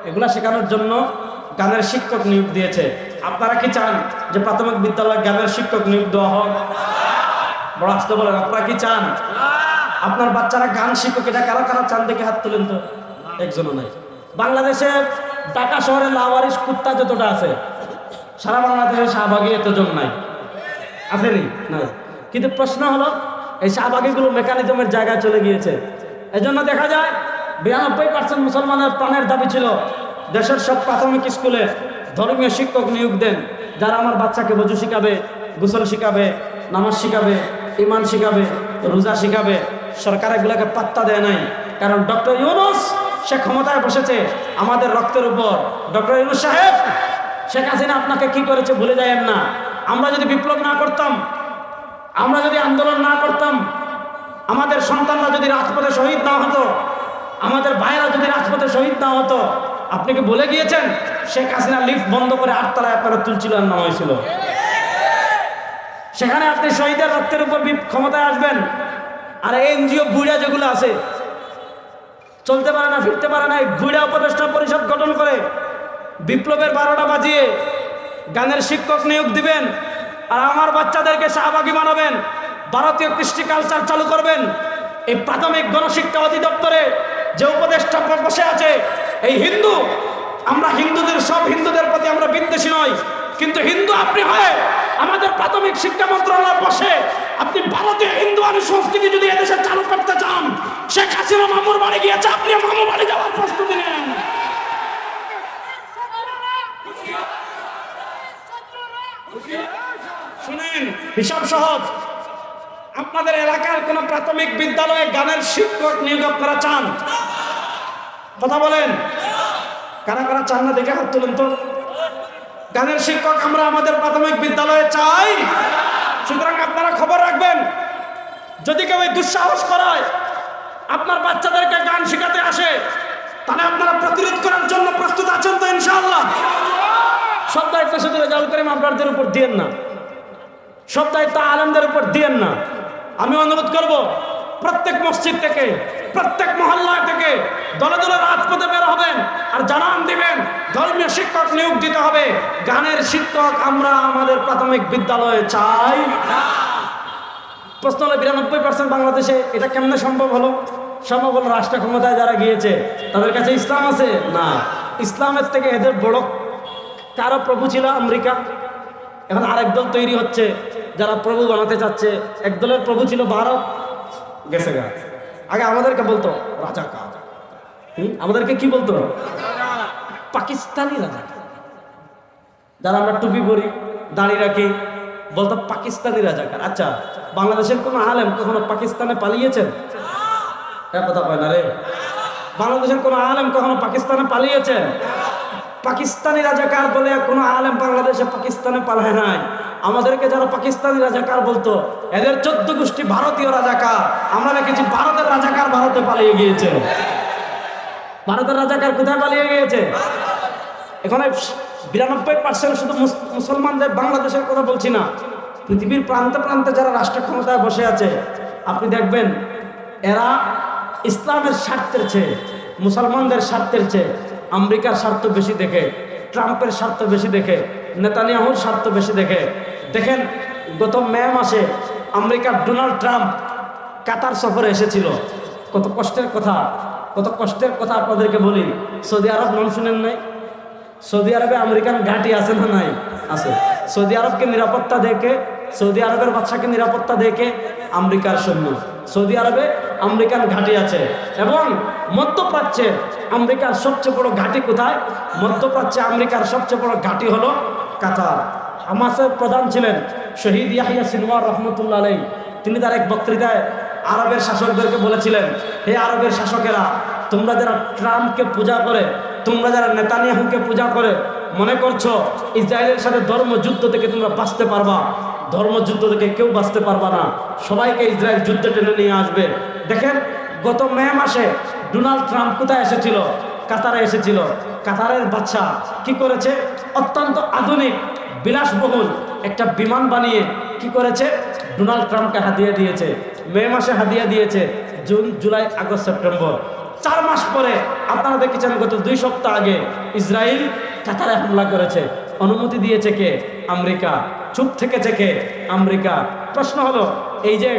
এগুলা শেখানোর জন্য গানের শিক্ষক নিয়োগ দিয়েছে। আপনারা কি চান যে প্রাথমিক বিদ্যালয়ে গানের শিক্ষক নিয়োগ দেওয়া হোক? বড় আসতে বলেন, আপনারা কি চান আপনার বাচ্চারা গান শিক্ষক? এটা কারা কারা চান দেখে হাত তুলেন তো। একজনও নাই। বাংলাদেশে ঢাকা শহরে লাওয়ারিশ কুত্তা যতটা আছে, সারা বাংলাদেশে শাহবাগী এতজন নাই, আসেনি? নাই। কিন্তু প্রশ্ন হলো এই শাহবাগীগুলো মেকানিজমের জায়গায় চলে গিয়েছে। এজন্য দেখা যায় 92% মুসলমানের প্রাণের দাবি ছিল দেশের সব প্রাথমিক স্কুলে ধর্মীয় শিক্ষক নিয়োগ দেন, যারা আমার বাচ্চাকে ওযু শিখাবে, গোসল শিখাবে, নামাজ শিখাবে, ঈমান শিখাবে, রোজা শিখাবে। সরকার এগুলোকে পাত্তা দেয় নাই, কারণ ডক্টর ইউনূস সে ক্ষমতায় বসেছে আমাদের রক্তের উপর। ডক্টর ইউনূস সাহেব, শেখ হাসিনা আপনাকে কি করেছে ভুলে যায়েন না। আমরা যদি বিপ্লব না করতাম, আমরা যদি আন্দোলন না করতাম, আমাদের সন্তানরা যদি রাজপথে শহীদ না হতো, আমাদের ভাইয়েরা যদি রাজপথে শহীদ না হতো, আপনি কি ভুলে গিয়েছেন শেখ হাসিনা লিফট বন্ধ করে 8 তলায় আপনারা তুলছিল না হয়েছিল? সেখানে আপনি শহীদের রক্তের উপর ক্ষমতায় আসবেন, আর এনজিও বুড়া যেগুলো আছে চলতে পারে না, ফিরতে পারে না, বুড়া উপদেষ্টা পরিষদ গঠন করে বিপ্লবের 12টা বাজিয়ে গানের শিক্ষক নিয়োগ দিবেন, আর আমার বাচ্চাদেরকে শাহবাগী বানাবেন, ভারতীয় কৃষ্টি কালচার চালু করবেন। এই প্রাথমিক গণশিক্ষা অধিদপ্তরে যে উপদেষ্টা বসে আছে এই হিন্দু, আমরা হিন্দুদের, সব হিন্দুদের প্রতি আমরা বিদ্বেষী নই, কিন্তু হিন্দু আপনি হয় আমাদের প্রাথমিক শিক্ষা মন্ত্রণালয় বসে আপনি ভারতীয় হিন্দু সংস্কৃতি যদি এদেশে চালু করতে চান, শেখ হাসিনা মামুর বাড়ি গিয়েছে, আপনি মামুর বাড়ি যাওয়ার প্রস্তুতি নেন। শুনেন, হিসাব সহজ। আপনাদের এলাকার কোন প্রাথমিক বিদ্যালয়ে গানের শিক্ষক নিয়োগ আপনারা চান? কথা বলেন, কারা কারা চান না দেখে হাত তুলেন তো। গানের শিক্ষক আমরা আমাদের প্রাথমিক বিদ্যালয়ে চাই। সুতরাং আপনারা খবর রাখবেন, যদি কেউ এই দুঃসাহস করায় আপনার বাচ্চাদেরকে গান শেখাতে আসে, তাহলে আপনারা প্রতিরোধ করার জন্য প্রস্তুত আছেন তো? ইনশাআল্লাহ। সব দায়িত্ব শুধু রেজাউল করিম আপনাদের উপর দিয়েন না, সব দায়িত্ব আলেমদের উপর দিয়েন না। আমি অনুরোধ করব প্রত্যেক মসজিদ থেকে, প্রত্যেক মহল্লা থেকে দলে দলে রাজপথে বের হবেন আর জানান দিবেন ধর্মীয় শিক্ষক নিয়োগ দিতে হবে। গানের শিক্ষক আমরা আমাদের প্রাথমিক বিদ্যালয়ে চাই না। প্রশ্ন হলো 92% বাংলাদেশে এটা কেমনে সম্ভব হলো? সম্ভব হলো রাষ্ট্র ক্ষমতায় যারা গিয়েছে তাদের কাছে ইসলাম আছে না। ইসলামের থেকে এদের বড় কারো প্রভু ছিল আমেরিকা, এখন আরেক দল তৈরি হচ্ছে যারা প্রভু বানাতে চাচ্ছে। এক দলের প্রভু ছিল ভারত, গেছে গা। আগে আমাদেরকে বলতো রাজা কা, আমাদেরকে কি বলতো? পাকিস্তানি রাজা। যারা আমরা টুপি পরি, দাড়ি রাখি, বলতো পাকিস্তানি রাজাকার। আচ্ছা, বাংলাদেশের কোনো আলেম কখনো পাকিস্তানে পালিয়েছেন? কথা কয় না রে। বাংলাদেশের কোনো আলেম কখনো পাকিস্তানে পালিয়েছেন? পাকিস্তানি রাজাকার বলে কোনো আলেম বাংলাদেশে পাকিস্তানে পালায় নাই। আমাদেরকে যারা পাকিস্তানি রাজাকার বলতো, এদের 14 গোষ্ঠী ভারতীয় রাজাকার। আমরা দেখেছি ভারতের রাজাকার ভারতে পালিয়ে গিয়েছে। ভারতের রাজাকার কোথায় পালিয়ে গিয়েছে? এখানে 92% শুধু মুসলমানদের, বাংলাদেশের কথা বলছি না, পৃথিবীর প্রান্তে প্রান্তে যারা রাষ্ট্র ক্ষমতায় বসে আছে, আপনি দেখবেন এরা ইসলামের স্বার্থের চেয়ে, মুসলমানদের স্বার্থের চেয়ে আমেরিকার স্বার্থ বেশি দেখে, ট্রাম্পের স্বার্থ বেশি দেখে, নেতানিয়াহুর স্বার্থ বেশি দেখে। দেখেন গত মে মাসে আমেরিকার ডোনাল্ড ট্রাম্প কাতার সফরে এসেছিল। কত কষ্টের কথা, কত কষ্টের কথা আপনাদেরকে বলি। সৌদি আরব নাম শুনেন নাই? সৌদি আরবে আমেরিকান ঘাঁটি আছে না নাই? আছে। সৌদি আরবকে নিরাপত্তা দেখে, সৌদি আরবের বাদশাকে নিরাপত্তা দেখে আমেরিকার সৈন্য। সৌদি আরবে আমেরিকান ঘাঁটি আছে। এবং মধ্যপ্রাচ্যে আমেরিকার সবচেয়ে বড় ঘাঁটি কোথায়? মধ্যপ্রাচ্যে আমেরিকার সবচেয়ে বড় ঘাঁটি হলো কাতার। হামাসের প্রধান ছিলেন শহীদ ইয়াহিয়া সিনওয়ার রহমতুল্লাহ আলাইহি। তিনি তার এক বক্তৃতায় আরবের শাসকদেরকে বলেছিলেন, হে আরবের শাসকেরা, তোমরা যারা ট্রাম্পকে পূজা করে, তোমরা যারা নেতানিয়াহুকে পূজা করে মনে করছো ইসরায়েলের সাথে ধর্মযুদ্ধ থেকে তোমরা বাঁচতে পারবা, ধর্মযুদ্ধ থেকে কেউ বাঁচতে পারবা না। সবাইকে ইসরায়েল যুদ্ধে টেনে নিয়ে আসবে। দেখেন গত মে মাসে ডোনাল্ড ট্রাম্প কোথায় এসেছিল? কাতারে এসেছিল। কাতারের বাদশা কি করেছে? অত্যন্ত আধুনিক বিলাসবহুল একটা বিমান বানিয়ে কি করেছে? ডোনাল্ড ট্রাম্পকে হাতিয়ে দিয়েছে। মে মাসে হাতিয়ে দিয়েছে, জুন, জুলাই, আগস্ট, সেপ্টেম্বর। 4 মাস পরে আপনারা দেখেছেন গত 2 সপ্তাহ আগে ইসরায়েল কাতারে হামলা করেছে। অনুমতি দিয়েছে কে? আমেরিকা। চুপ থেকেছে কে? আমেরিকা। প্রশ্ন হলো, এই যে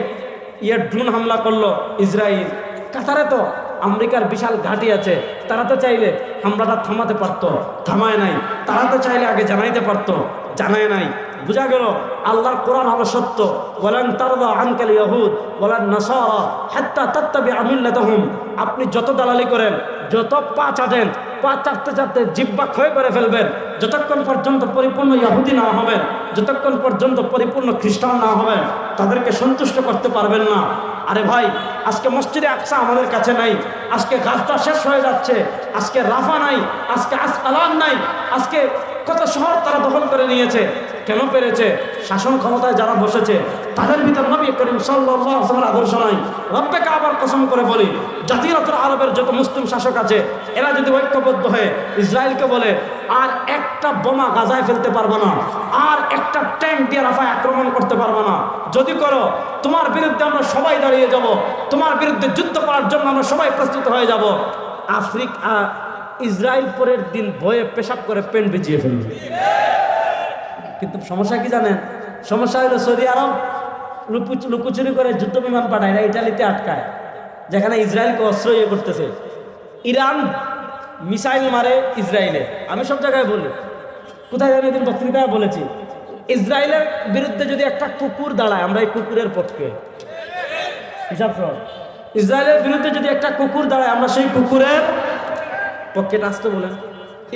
ড্রোন হামলা করলো ইসরায়েল, কাতারে তো আমেরিকার বিশাল ঘাঁটি আছে, তারা তো চাইলে হামলাটা থামাতে পারতো, থামায় নাই। তারা তো চাইলে আগে জানাইতে পারতো, জানায় নাই। বুঝা গেল আল্লাহর কোরআন হলো সত্য। ওয়ালান তারদা আনকাল ইয়াহুদ ওয়ালান নাসারা হাত্তা তাত্তাবিআ মিল্লাতাহুম। আপনি যত দালালি করেন, যত পা চাটেন, পা চাটতে চাটতে জিহ্বা ক্ষয় করে ফেলবেন, যতক্ষণ পর্যন্ত পরিপূর্ণ ইহুদি না হবেন, যতক্ষণ পর্যন্ত পরিপূর্ণ খ্রিস্টান না হবেন, তাদেরকে সন্তুষ্ট করতে পারবেন না। আরে ভাই, আজকে মসজিদে আকসা আমাদের কাছে নাই, আজকে গাজা শেষ হয়ে যাচ্ছে, আজকে রাফা নাই, আজকে আসকালান নাই, আজকে কত শহর তারা দখল করে নিয়েছে। কেন পেরেছে? শাসন ক্ষমতায় যারা বসেছে তাদের ভিতর নবী করিম সাল্লাল্লাহু আলাইহি ওয়াসাল্লামের আদর্শ নাই। রব্বে কাবার কসম করে বলি, জাতিরতুল আরবের যত মুসলিম শাসক আছে, এরা যদি ঐক্যবদ্ধ হয়ে ইসরায়েলকে বলে আর একটা বোমা গাজায় ফেলতে পারবে না, আর একটা ট্যাঙ্ক দিয়ে রাফায় আক্রমণ করতে পারবে না, যদি করো তোমার বিরুদ্ধে আমরা সবাই দাঁড়িয়ে যাব, তোমার বিরুদ্ধে যুদ্ধ করার জন্য আমরা সবাই প্রস্তুত হয়ে যাব। ইসরায়েল পরের দিন ভয়ে পেশাব করে পেন ভিজিয়ে ফেলবে। কিন্তু সমস্যা কি জানেন? সমস্যা হলো সৌদি আরব লুকোচুরি করে যুদ্ধ বিমান পাঠায় না, ইটালিতে আটকায়, যেখানে ইসরায়েলকে অস্ত্র ইয়ে করতেছে। ইরান মিসাইল মারে ইসরায়েলে। আমি সব জায়গায় বলি, কোথায় জানি দিন বক্তৃতায় বলেছি, ইসরায়েলের বিরুদ্ধে যদি একটা কুকুর দাঁড়ায়, আমরা এই কুকুরের পক্ষে। হিসাব সব, ইসরায়েলের বিরুদ্ধে যদি একটা কুকুর দাঁড়ায়, আমরা সেই কুকুরের পক্ষে। রাষ্ট্র বলেন,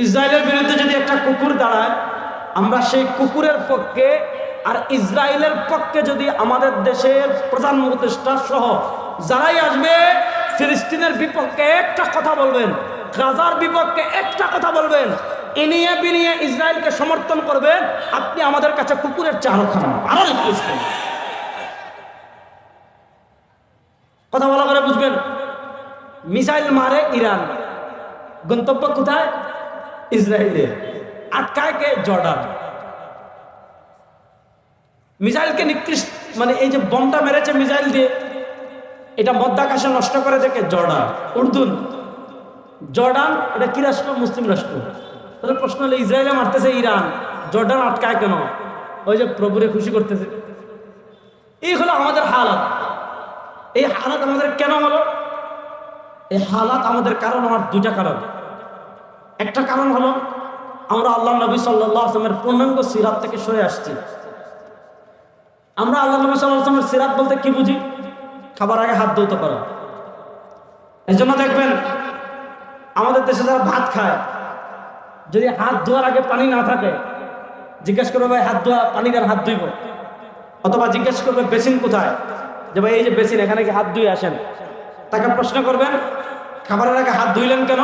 ইসরায়েলের বিরুদ্ধে যদি একটা কুকুর দাঁড়ায়, আমরা সেই কুকুরের পক্ষে। আর ইসরায়েলের পক্ষে যদি আমাদের দেশের প্রধান উপদেষ্টা সহ যারাই আসবে, ফিলিস্তিনের বিপক্ষে একটা কথা বলবেন, গাজার বিপক্ষে একটা কথা বলবেন, ইনিয়ে বিনিয়ে ইসরায়েলকে সমর্থন করবেন, আপনি আমাদের কাছে কুকুরের চাল খান। আরো কথা বলা করে বুঝবেন। মিসাইল মারে ইরান, গন্তব্য কোথায়? ইসরায়েলে। আটকায় কে? জর্ডান। মিসাইলকে নিকৃষ্ট, মানে এই যে বোমটা মেরেছে মিসাইল দিয়ে, এটা মধ্যাকাশে নষ্ট করে দেখে জর্ডান। উর্দুন, জর্ডান এটা কি রাষ্ট্র? মুসলিম রাষ্ট্র। তাহলে প্রশ্ন হলো, ইসরায়েলে মারতেছে ইরান, জর্ডান আটকায় কেন? ওই যে প্রভুরে খুশি করতেছে। এই হলো আমাদের হালাত। এই হালাত আমাদের কেন হলো? এই হালাত আমাদের কারণ, আমার 2টা কারণ। একটা কারণ হলো আমরা আল্লাহ নবী সাল্লাল্লাহু আলাইহি ওয়াসাল্লামের পূর্ণাঙ্গ সিরাত থেকে সরে আসছি। আমরা আল্লাহ নবী সাল্লাল্লাহু আলাইহি ওয়াসাল্লামের সিরাত বলতে কি বুঝি? খাবার আগে হাত ধুতে করা। এর জন্য দেখবেন আমাদের দেশে যারা ভাত খায়, যদি হাত ধোয়ার আগে পানি না থাকে, জিজ্ঞেস করবে ভাই হাত ধোয়া পানি কেন হাত ধুইব? অথবা জিজ্ঞেস করবে বেসিন কোথায়, যে ভাই এই যে বেসিন, এখানে কি হাত ধুয়ে আসেন। তাকে প্রশ্ন করবেন খাবারের আগে হাত ধুইলেন কেন,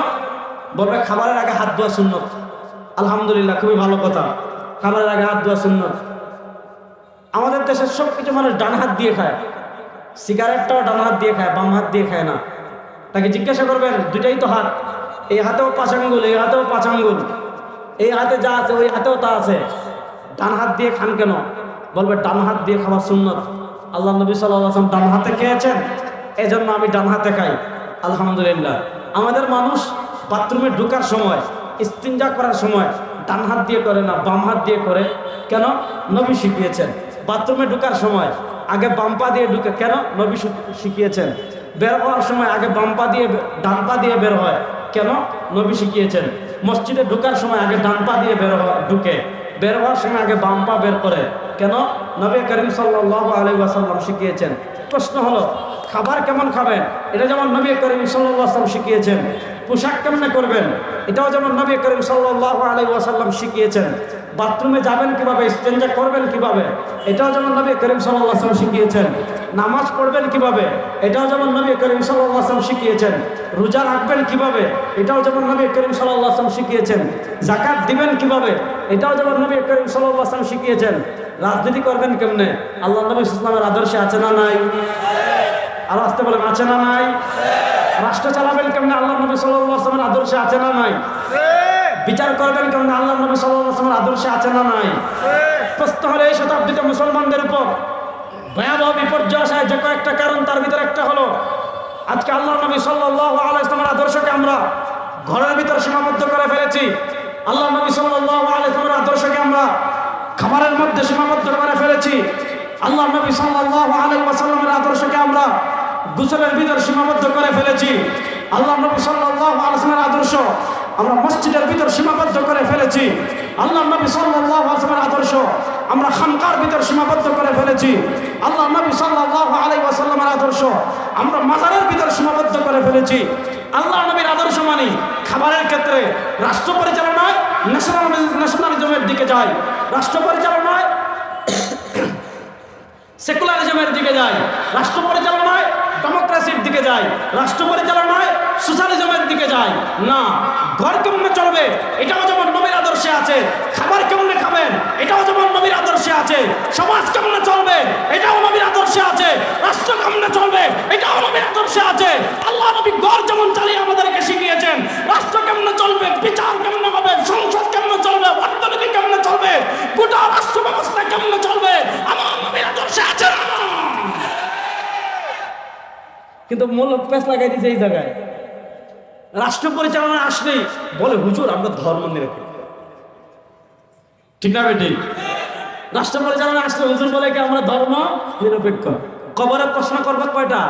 বলবে খাবারের আগে হাত ধোয়া সুন্নত। আলহামদুলিল্লাহ, খুবই ভালো কথা, খাবারের আগে হাত ধোয়া সুন্নত। আমাদের দেশের সব কিছু মানুষ ডান হাত দিয়ে খায়, সিগারেটটাও ডান হাত দিয়ে খায়, বাম হাত দিয়ে খায় না। তাকে জিজ্ঞাসা করবেন দুইটাই তো হাত, এই হাতেও 5 আঙ্গুল, এই হাতেও 5 আঙ্গুল, এই হাতে যা আছে ওই হাতেও তা আছে, ডান হাত দিয়ে খান কেন, বলবে ডান হাত দিয়ে খাওয়া সুন্নত। আল্লাহ নবী সাল্লাল্লাহু আলাইহি ওয়াসাল্লাম ডান হাতে খেয়েছেন, এজন্য আমি ডান হাতে খাই। আলহামদুলিল্লাহ। আমাদের মানুষ বাথরুমে ঢোকার সময়, ইস্তিনজা করার সময় ডান হাত দিয়ে করে না, বাম হাত দিয়ে করে। কেন? নবী শিখিয়েছেন। বাথরুমে ঢোকার সময় আগে বাম পা দিয়ে ঢুকে, কেন? নবী শিখিয়েছেন। বের হওয়ার সময় আগে বাম পা দিয়ে, ডান পা দিয়ে বের হয়, কেন? নবী শিখিয়েছেন। মসজিদে ঢোকার সময় আগে ডান পা দিয়ে ঢুকে, বের হওয়ার সময় আগে বাম পা বের করে, কেন? নবী করিম সাল্লাল্লাহু আলাইহি ওয়াসাল্লাম শিখিয়েছেন। প্রশ্ন হলো খাবার কেমন খাবেন, এটা যেমন নবী করিম সাল্লাল্লাহু আলাইহি ওয়াসাল্লাম শিখিয়েছেন। পোশাক কেমনে করবেন, এটাও যেমন নবী করিম সাল্লাল্লাহু আলাইহি ওয়াসাল্লাম শিখিয়েছেন। বাথরুমে যাবেন কিভাবে, ইস্তেঞ্জা করবেন কিভাবে, এটাও যেমন নবী করিম সাল্লাল্লাহু আলাইহি ওয়াসাল্লাম শিখিয়েছেন। নামাজ পড়বেন কিভাবে, এটাও যেমন নবী করিম সাল্লাল্লাহু আলাইহি ওয়াসাল্লাম শিখিয়েছেন। রোজা রাখবেন কিভাবে, এটাও যেমন নবী করিম সাল্লাল্লাহু আলাইহি ওয়াসাল্লাম শিখিয়েছেন। যাকাত দিবেন কিভাবে, এটাও যেমন নবী করিম সাল্লাল্লাহু আলাইহি ওয়াসাল্লাম শিখিয়েছেন। রাজনীতি করবেন কেমনে, আল্লাহ নবী ইসলামের আদর্শে আছে না নাই? আর আসতে বলেন আছে না নাই? রাষ্ট্র চালাবেন কেমনে, আল্লাহ নবী সাল্লাল্লাহু আলাইহি ওয়াসাল্লামের আদর্শে আছে না নাই? বিচার করবেন কেমনে, আল্লাহ নবী সাল্লাল্লাহু আলাইহি ওয়াসাল্লামের আদর্শে আছে না নাই? প্রশ্ন হলো এই শতাব্দীতে মুসলমানদের উপর ভয়াবহ বিপর্যয় আসায় যে কয়েকটা কারণ, তার ভিতরে একটা হলো আজকে আল্লাহ নবী সাল্লাল্লাহু আলাইহি ওয়াসাল্লামের আদর্শকে আমরা ঘরের ভিতর সীমাবদ্ধ করে ফেলেছি। আল্লাহ নবী সাল্লাল্লাহু আলাইহি ওয়াসাল্লামের আদর্শকে আমরা খাবারের মধ্যে সীমাবদ্ধ করে ফেলেছি। আল্লাহ নবী সাল্লাল্লাহু আলাইহি ওয়াসাল্লামের আদর্শকে আমরা গোসলের ভিতর সীমাবদ্ধ করে ফেলেছি। আল্লাহ নবী সাল্লাল্লাহু আলাইহি ওয়াসাল্লামের আদর্শ আমরা মসজিদের ভিতর সীমাবদ্ধ করে ফেলেছি। আল্লাহ নবী সাল্লাল্লাহু আলাইহি ওয়াসাল্লামের আদর্শ আমরা খানকার ভিতর সীমাবদ্ধ করে ফেলেছি। আল্লাহ নবী সাল্লাল্লাহু আলাইহি ওয়াসাল্লামের আদর্শ আমরা মাজারের ভিতর সীমাবদ্ধ করে ফেলেছি। আল্লাহ নবীর আদর্শ মানি খাবারের ক্ষেত্রে রাষ্ট্র পরিচালনায় ন্যাশনালিজমের দিকে যায়, রাষ্ট্র পরিচালনায় সেকুলারিজমের দিকে যায়, রাষ্ট্র পরিচালনায় ডেমোক্রেসির দিকে যায়, রাষ্ট্র পরিচালনায় সোশ্যালিজমের দিকে যায় না। ঘর কেমনে চলবে, এটাও যেমন নবীর আদর্শে আছে। খাবার কেমনে খাবেন, এটাও যেমন নবীর আদর্শে আছে। সমাজ কেমনে চলবে, এটাও নবীর আদর্শে আছে। রাষ্ট্র কেমনে চলবে, এটাও নবীর আদর্শে আছে। আল্লাহ নবী ঘর যেমন চালিয়ে আমাদেরকে শিখিয়েছেন, রাষ্ট্র কেমনে চলবে, বিচার কেমনে হবে, সংসদ কেমনে চলবে, অর্থনীতি কেমনে চলবে, গোটা রাষ্ট্র ব্যবস্থা কেমনে চলবে, আমার নবীর আদর্শে আছে না? কিন্তু মূল পেশ লাগাই দিয়েছে এই জায়গায়। রাষ্ট্র পরিচালনা আসলেই বলে হুজুর আমরা ধর্ম নিরপেক্ষ, ঠিক না বেটি? রাষ্ট্র পরিচালনা আসলে হুজুর বলে কি আমরা ধর্ম নিরপেক্ষ। কবরে প্রশ্ন করবে কয়টা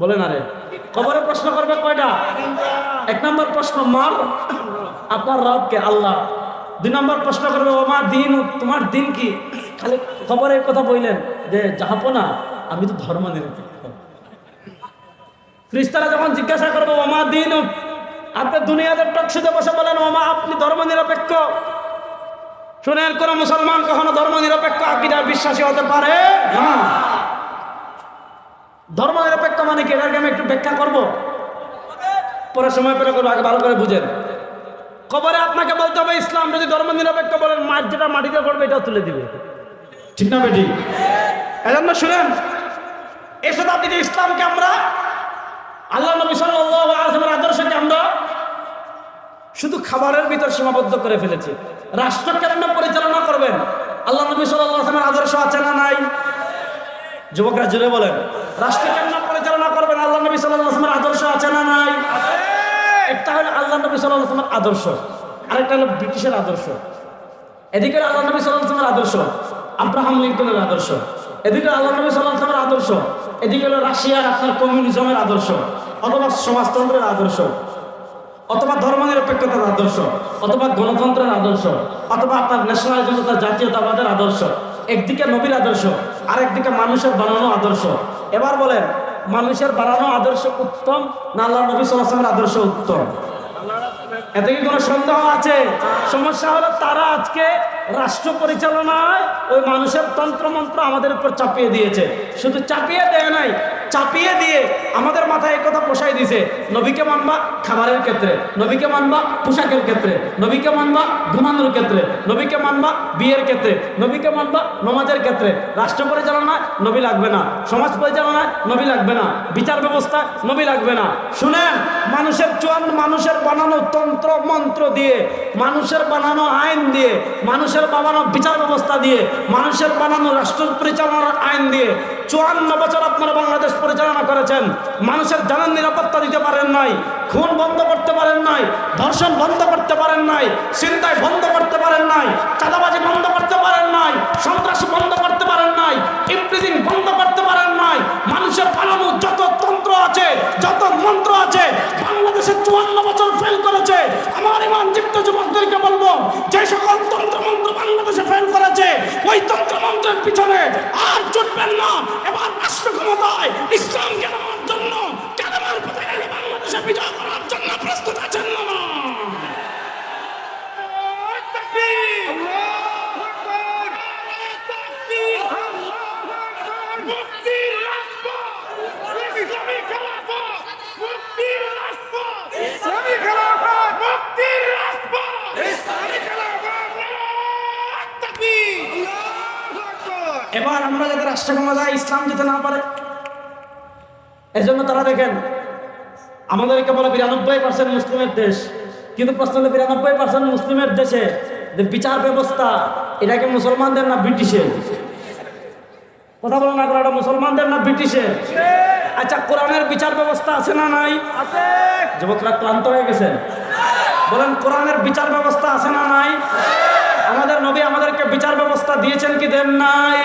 বলে না রে? কবরে প্রশ্ন করবে কয়টা? 1 নম্বর প্রশ্ন মার আপনার রবকে, আল্লাহ। 2 নম্বর প্রশ্ন করবে ওমা দিন, তোমার দিন কি? খালি কবরের কথা বললেন যে জাহাপনা আমি তো ধর্ম নিরপেক্ষ। ফেরেশতারা যখন জিজ্ঞাসা করবো ওমা দিন, আপনি দুনিয়াতে টকশোতে বসে বলেন ওমা আপনি ধর্ম নিরপেক্ষ। শুনেন, কোন মুসলমান কখনো ধর্ম নিরপেক্ষ আকীদার বিশ্বাসী হতে পারে না। ধর্ম নিরপেক্ষ মানে কি, এটাকে আমি একটু ব্যাখ্যা করবো, পরে সময় পেলে করবো, আগে ভালো করে বুঝেন। কবরে আপনাকে বলতে হবে ইসলাম যদি ধর্ম নিরপেক্ষ বলেন, মাঠ যেটা মাটিতে পড়বে এটাও তুলে দিবে, ঠিক না বেটি? এজন্য শুনেন, এই শতাব্দীতে ইসলামকে আমরা, আল্লাহ নবী সাল্লাল্লাহু আলাইহি ওয়াসাল্লামের আদর্শকে আমরা শুধু খাবারের ভিতর সীমাবদ্ধ করে ফেলেছি। রাষ্ট্র কেমন পরিচালনা করবেন, আল্লাহ নবী সাল্লাল্লাহু আলাইহি ওয়াসাল্লামের আদর্শ আছে না নাই? যুবকরা জুড়ে বলেন, রাষ্ট্র কেমন পরিচালনা করবেন, আল্লাহ নবী সাল্লাল্লাহু আলাইহি ওয়াসাল্লামের আদর্শ আছে না নাই? একটা হলো আল্লাহ নবী সাল্লাল্লাহু আলাইহি ওয়াসাল্লামের আদর্শ, আরেকটা হলো ব্রিটিশের আদর্শ। এদিকে আল্লাহ নবী সাল্লাল্লাহু আলাইহি ওয়াসাল্লামের আদর্শ, আব্রাহাম লিঙ্কনের আদর্শ। এদিকে আল্লাহ নবী সাল্লাল্লাহু আলাইহি ওয়াসাল্লামের আদর্শ, এদিকে হলো রাশিয়ার আপনার কমিউনিজমের আদর্শ, অথবা সমাজতন্ত্রের আদর্শ, অথবা ধর্মনিরপেক্ষতার আদর্শ, অথবা গণতন্ত্রের আদর্শ, অথবা আপনার ন্যাশনালিজম তথা জাতীয়তাবাদের আদর্শ। একদিকে নবীর আদর্শ, আরেকদিকে মানুষের বানানো আদর্শ। এবার বলেন, মানুষের বানানো আদর্শ উত্তম না আল্লাহ নবী সাল্লাল্লাহু আলাইহি ওয়াসাল্লামের আদর্শ উত্তম? এতে কি কোনো সন্দেহ আছে? সমস্যা হলো তারা আজকে রাষ্ট্র পরিচালনায় ওই মানুষের তন্ত্রমন্ত্র আমাদের উপর চাপিয়ে দিয়েছে। শুধু চাপিয়ে দেয় নাই, চাপিয়ে দিয়ে আমাদের মাথায় কথা পোষাই দিয়েছে, নবীকে মানবা খাবারের ক্ষেত্রে, নবীকে মানবা পোশাকের ক্ষেত্রে, নবীকে মানবা ঘুমানোর ক্ষেত্রে, নবীকে মানবা বিয়ের ক্ষেত্রে, নবীকে মানবা নমাজের ক্ষেত্রে। রাষ্ট্র পরিচালনায় নবী লাগবে না, সমাজ পরিচালনায় নবী লাগবে না, বিচার ব্যবস্থা নবী লাগবে না। শুনেন, মানুষের বানানো তন্ত্র মন্ত্র দিয়ে, মানুষের বানানো আইন দিয়ে, মানুষের বানানো বিচার ব্যবস্থা দিয়ে, মানুষের বানানো রাষ্ট্র পরিচালনার আইন দিয়ে 54 বছর আপনারা বাংলাদেশ পরিচালনা করেছেন। মানুষের জানের নিরাপত্তা দিতে পারেন নাই, খুন বন্ধ করতে পারেন নাই, ধর্ষণ বন্ধ করতে পারেন নাই, ছিনতাই বন্ধ করতে পারেন নাই, চাঁদাবাজি বন্ধ করতে পারেন নাই, সন্ত্রাস বন্ধ করতে পারেন নাই, ইমপ্রিজিং বন্ধ করতে পারেন নাই। মানুষের বানানো যত তন্ত্র আছে, যত মন্ত্র আছে, বাংলাদেশে 54 বছর ফেল করেছে। আমার ইমানযুক্ত যুবকদেরকে বলবো, যে সকল তন্ত্রমন্ত্র বাংলাদেশে ফেল করেছে, ওই তন্ত্রমন্ত্রের পিছনে আর ছুটবেন না। এবার রাষ্ট্র ক্ষমতায় ইসলামকে নেওয়ার জন্য, কালেমার পথে বাংলাদেশে বিজয় করার জন্য প্রস্তুত আছেন না? এবার আমরা যাতে রাষ্ট্র ক্ষমতায় ইসলাম যেতে না পারে, এজন্য তারা দেখেন আমাদেরকে বলে 92% মুসলিমের দেশ, কিন্তু প্রশ্ন হলো 92% মুসলিমের দেশে যে বিচার ব্যবস্থা, এটা কি মুসলমানদের না ব্রিটিশের? কথা বলো না, এটা মুসলমানদের না ব্রিটিশের? আচ্ছা, কোরআনের বিচার ব্যবস্থা আছে না নাই? আছে। যুবকরা ক্লান্ত হয়ে গেছেন, বলেন কোরআনের বিচার ব্যবস্থা আছে না নাই? আমাদের নবী আমাদেরকে বিচার ব্যবস্থা দিয়েছেন কি দেন নাই?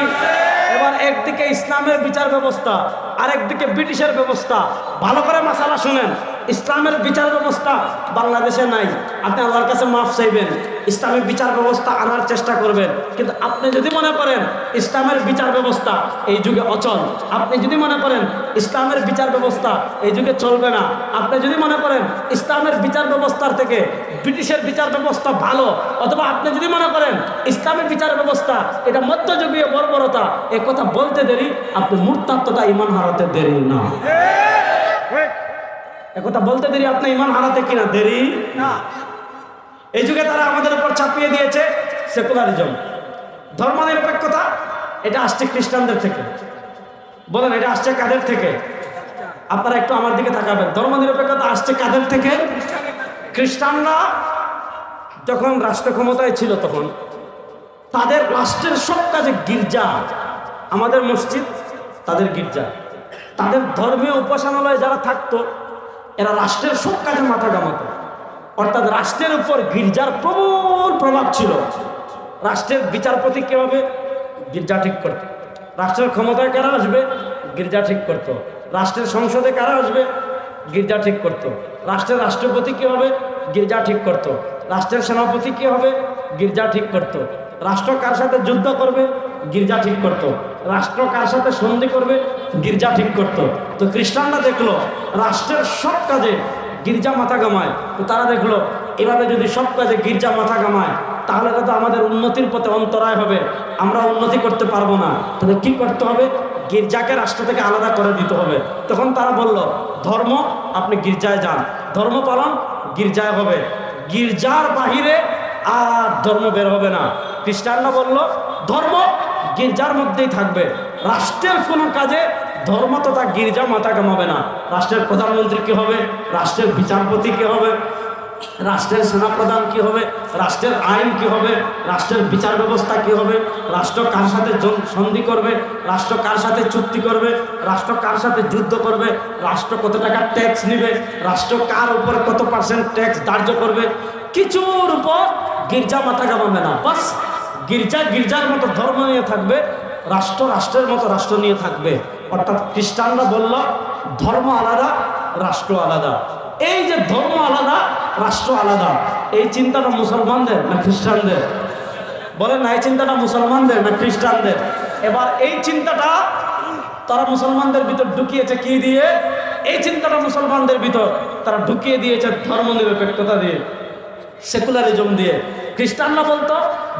এবার একদিকে ইসলামের বিচার ব্যবস্থা, আরেকদিকে ব্রিটিশের ব্যবস্থা। ভালো করে মাসালা শুনেন, ইসলামের বিচার ব্যবস্থা বাংলাদেশে নাই। আপনি আল্লাহর কাছে মাফ চাইবেন, ইসলামিক বিচার ব্যবস্থা আনার চেষ্টা করবেন। কিন্তু আপনি যদি মনে করেন ইসলামের বিচার ব্যবস্থা এই যুগে অচল, আপনি যদি মনে করেন ইসলামের বিচার ব্যবস্থা এই যুগে চলবে না, আপনি যদি মনে করেন ইসলামের বিচার ব্যবস্থার থেকে ব্রিটিশের বিচার ব্যবস্থা ভালো, অথবা আপনি যদি মনে করেন ইসলামের বিচার ব্যবস্থা এটা মধ্যযুগীয় বর্বরতা, এ কথা বলতে দেরি, আপনি মুরতাদটা ঈমান হারাতে দেরি না। একথা বলতে দেরি, আপনি ঈমান হারাতে কিনা দেরি না। এই যুগে তারা আমাদের উপর চাপিয়ে দিয়েছে সেকুলারিজম, ধর্মনিরপেক্ষতা। এটা আসছে খ্রিস্টানদের থেকে। বলেন এটা আসছে কাদের থেকে? আপনারা একটু আমার দিকে তাকাবেন। ধর্মনিরপেক্ষতা আসছে কাদের থেকে? খ্রিস্টানরা যখন রাষ্ট্র ক্ষমতায় ছিল তখন তাদের রাষ্ট্রের সব কাজে গির্জা, আমাদের মসজিদ তাদের গির্জা, তাদের ধর্মীয় উপাসনালয় যারা থাকতো এরা রাষ্ট্রের সব কাজে মাথা ঘামাতো। অর্থাৎ রাষ্ট্রের উপর গির্জার প্রবল প্রভাব ছিল। রাষ্ট্রের বিচারপতি কে হবে? গির্জা ঠিক করত। রাষ্ট্রের ক্ষমতায় কারা আসবে? গির্জা ঠিক করত। রাষ্ট্রের সংসদে কারা আসবে? গির্জা ঠিক করত। রাষ্ট্রের রাষ্ট্রপতি কে হবে? গির্জা ঠিক করত। রাষ্ট্রের সেনাপতি কে হবে? গির্জা ঠিক করত। রাষ্ট্র কার সাথে যুদ্ধ করবে? গির্জা ঠিক করত। রাষ্ট্র কার সাথে সন্ধি করবে? গির্জা ঠিক করত। তো খ্রিস্টানরা দেখলো রাষ্ট্রের সব কাজে গির্জা মাথা ঘামায়, তো তারা দেখলো এভাবে যদি সব কাজে গির্জা মাথা ঘামায় তাহলে তো আমাদের উন্নতির পথে অন্তরায় হবে, আমরা উন্নতি করতে পারবো না। তাহলে কি করতে হবে? গির্জাকে রাষ্ট্র থেকে আলাদা করে দিতে হবে। তখন তারা বলল ধর্ম আপনি গির্জায় যান, ধর্ম পালন গির্জায় হবে, গির্জার বাহিরে আর ধর্ম বের হবে না। খ্রিস্টানরা বলল ধর্ম গির্জার মধ্যেই থাকবে, রাষ্ট্রের কোনো কাজে ধর্ম তথা গির্জা মাথা ঘামাবে না। রাষ্ট্রের প্রধানমন্ত্রী কি হবে? রাষ্ট্রের বিচারপতি কি হবে? রাষ্ট্রের সেনাপ্রধান কি হবে? রাষ্ট্রের আইন কি হবে? রাষ্ট্রের বিচার ব্যবস্থা কি হবে? রাষ্ট্র কার সাথে সন্ধি করবে? রাষ্ট্র কার সাথে চুক্তি করবে? রাষ্ট্র কার সাথে যুদ্ধ করবে? রাষ্ট্র কত টাকা ট্যাক্স নেবে? রাষ্ট্র কার উপর কত % ট্যাক্স ধার্য করবে? কিছুর উপর গির্জা মাথা ঘামাবে না। বাস গির্জা গির্জার মতো ধর্ম নিয়ে থাকবে, রাষ্ট্র রাষ্ট্রের মতো রাষ্ট্র নিয়ে থাকবে। অর্থাৎ খ্রিস্টানরা বলল ধর্ম আলাদা, রাষ্ট্র আলাদা। এই যে ধর্ম আলাদা রাষ্ট্র আলাদা, এই চিন্তাটা মুসলমানদের না খ্রিস্টানদের? বলেন না, এই চিন্তাটা মুসলমানদের না খ্রিস্টানদের? এবার এই চিন্তাটা তারা মুসলমানদের ভিতর ঢুকিয়েছে কি দিয়ে? এই চিন্তাটা মুসলমানদের ভিতর তারা ঢুকিয়ে দিয়েছে ধর্মনিরপেক্ষতা দিয়ে। সেকুলারিজম দিয়ে। খ্রিস্টানরা বলতো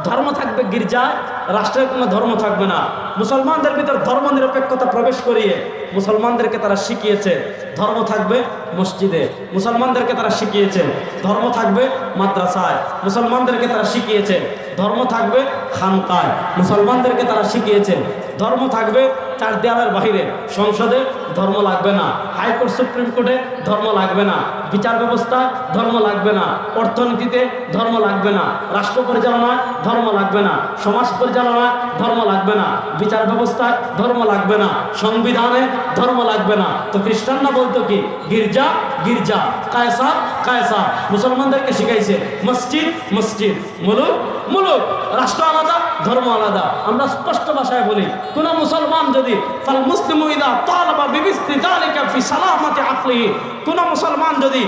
ধর্ম থাকবে গির্জায়, রাষ্ট্রের কোনো ধর্ম থাকবে না। মুসলমানদের ভিতর ধর্ম নিরপেক্ষতা প্রবেশ করিয়ে মুসলমানদেরকে তারা শিখিয়েছে ধর্ম থাকবে মসজিদে, মুসলমানদেরকে তারা শিখিয়েছে ধর্ম থাকবে মাদ্রাসায়, মুসলমানদেরকে তারা শিখিয়েছে ধর্ম থাকবে খানকায়, মুসলমানদেরকে তারা শিখিয়েছে ধর্ম থাকবে চার দেওয়ালের বাহিরে, সংসদে ধর্ম লাগবে না, হাইকোর্ট সুপ্রিম কোর্টে ধর্ম লাগবে না, বিচার ব্যবস্থা ধর্ম লাগবে না, অর্থনীতিতে ধর্ম লাগবে না, রাষ্ট্র পরিচালনায় ধর্ম লাগবে না, সমাজ পরিচালনায় ধর্ম লাগবে না, বিচার ব্যবস্থায় ধর্ম লাগবে না, সংবিধানে ধর্ম লাগবে না। তো খ্রিস্টানরা বলতো কি গির্জা গির্জা, কায়সার কায়সার, মুসলমানদেরকে শিখাইছে মসজিদ মসজিদ, মুলুক মুলুক, রাষ্ট্র আলাদা ধর্ম আলাদা। আমরা স্পষ্ট ভাষায় বলি কোন মুসলমান যদি ফাল মুসলিমু ইদা তালাবা বিবিস্তি যালিকা ফি সালামাতি আকলিহি, কোন মুসলমান যদি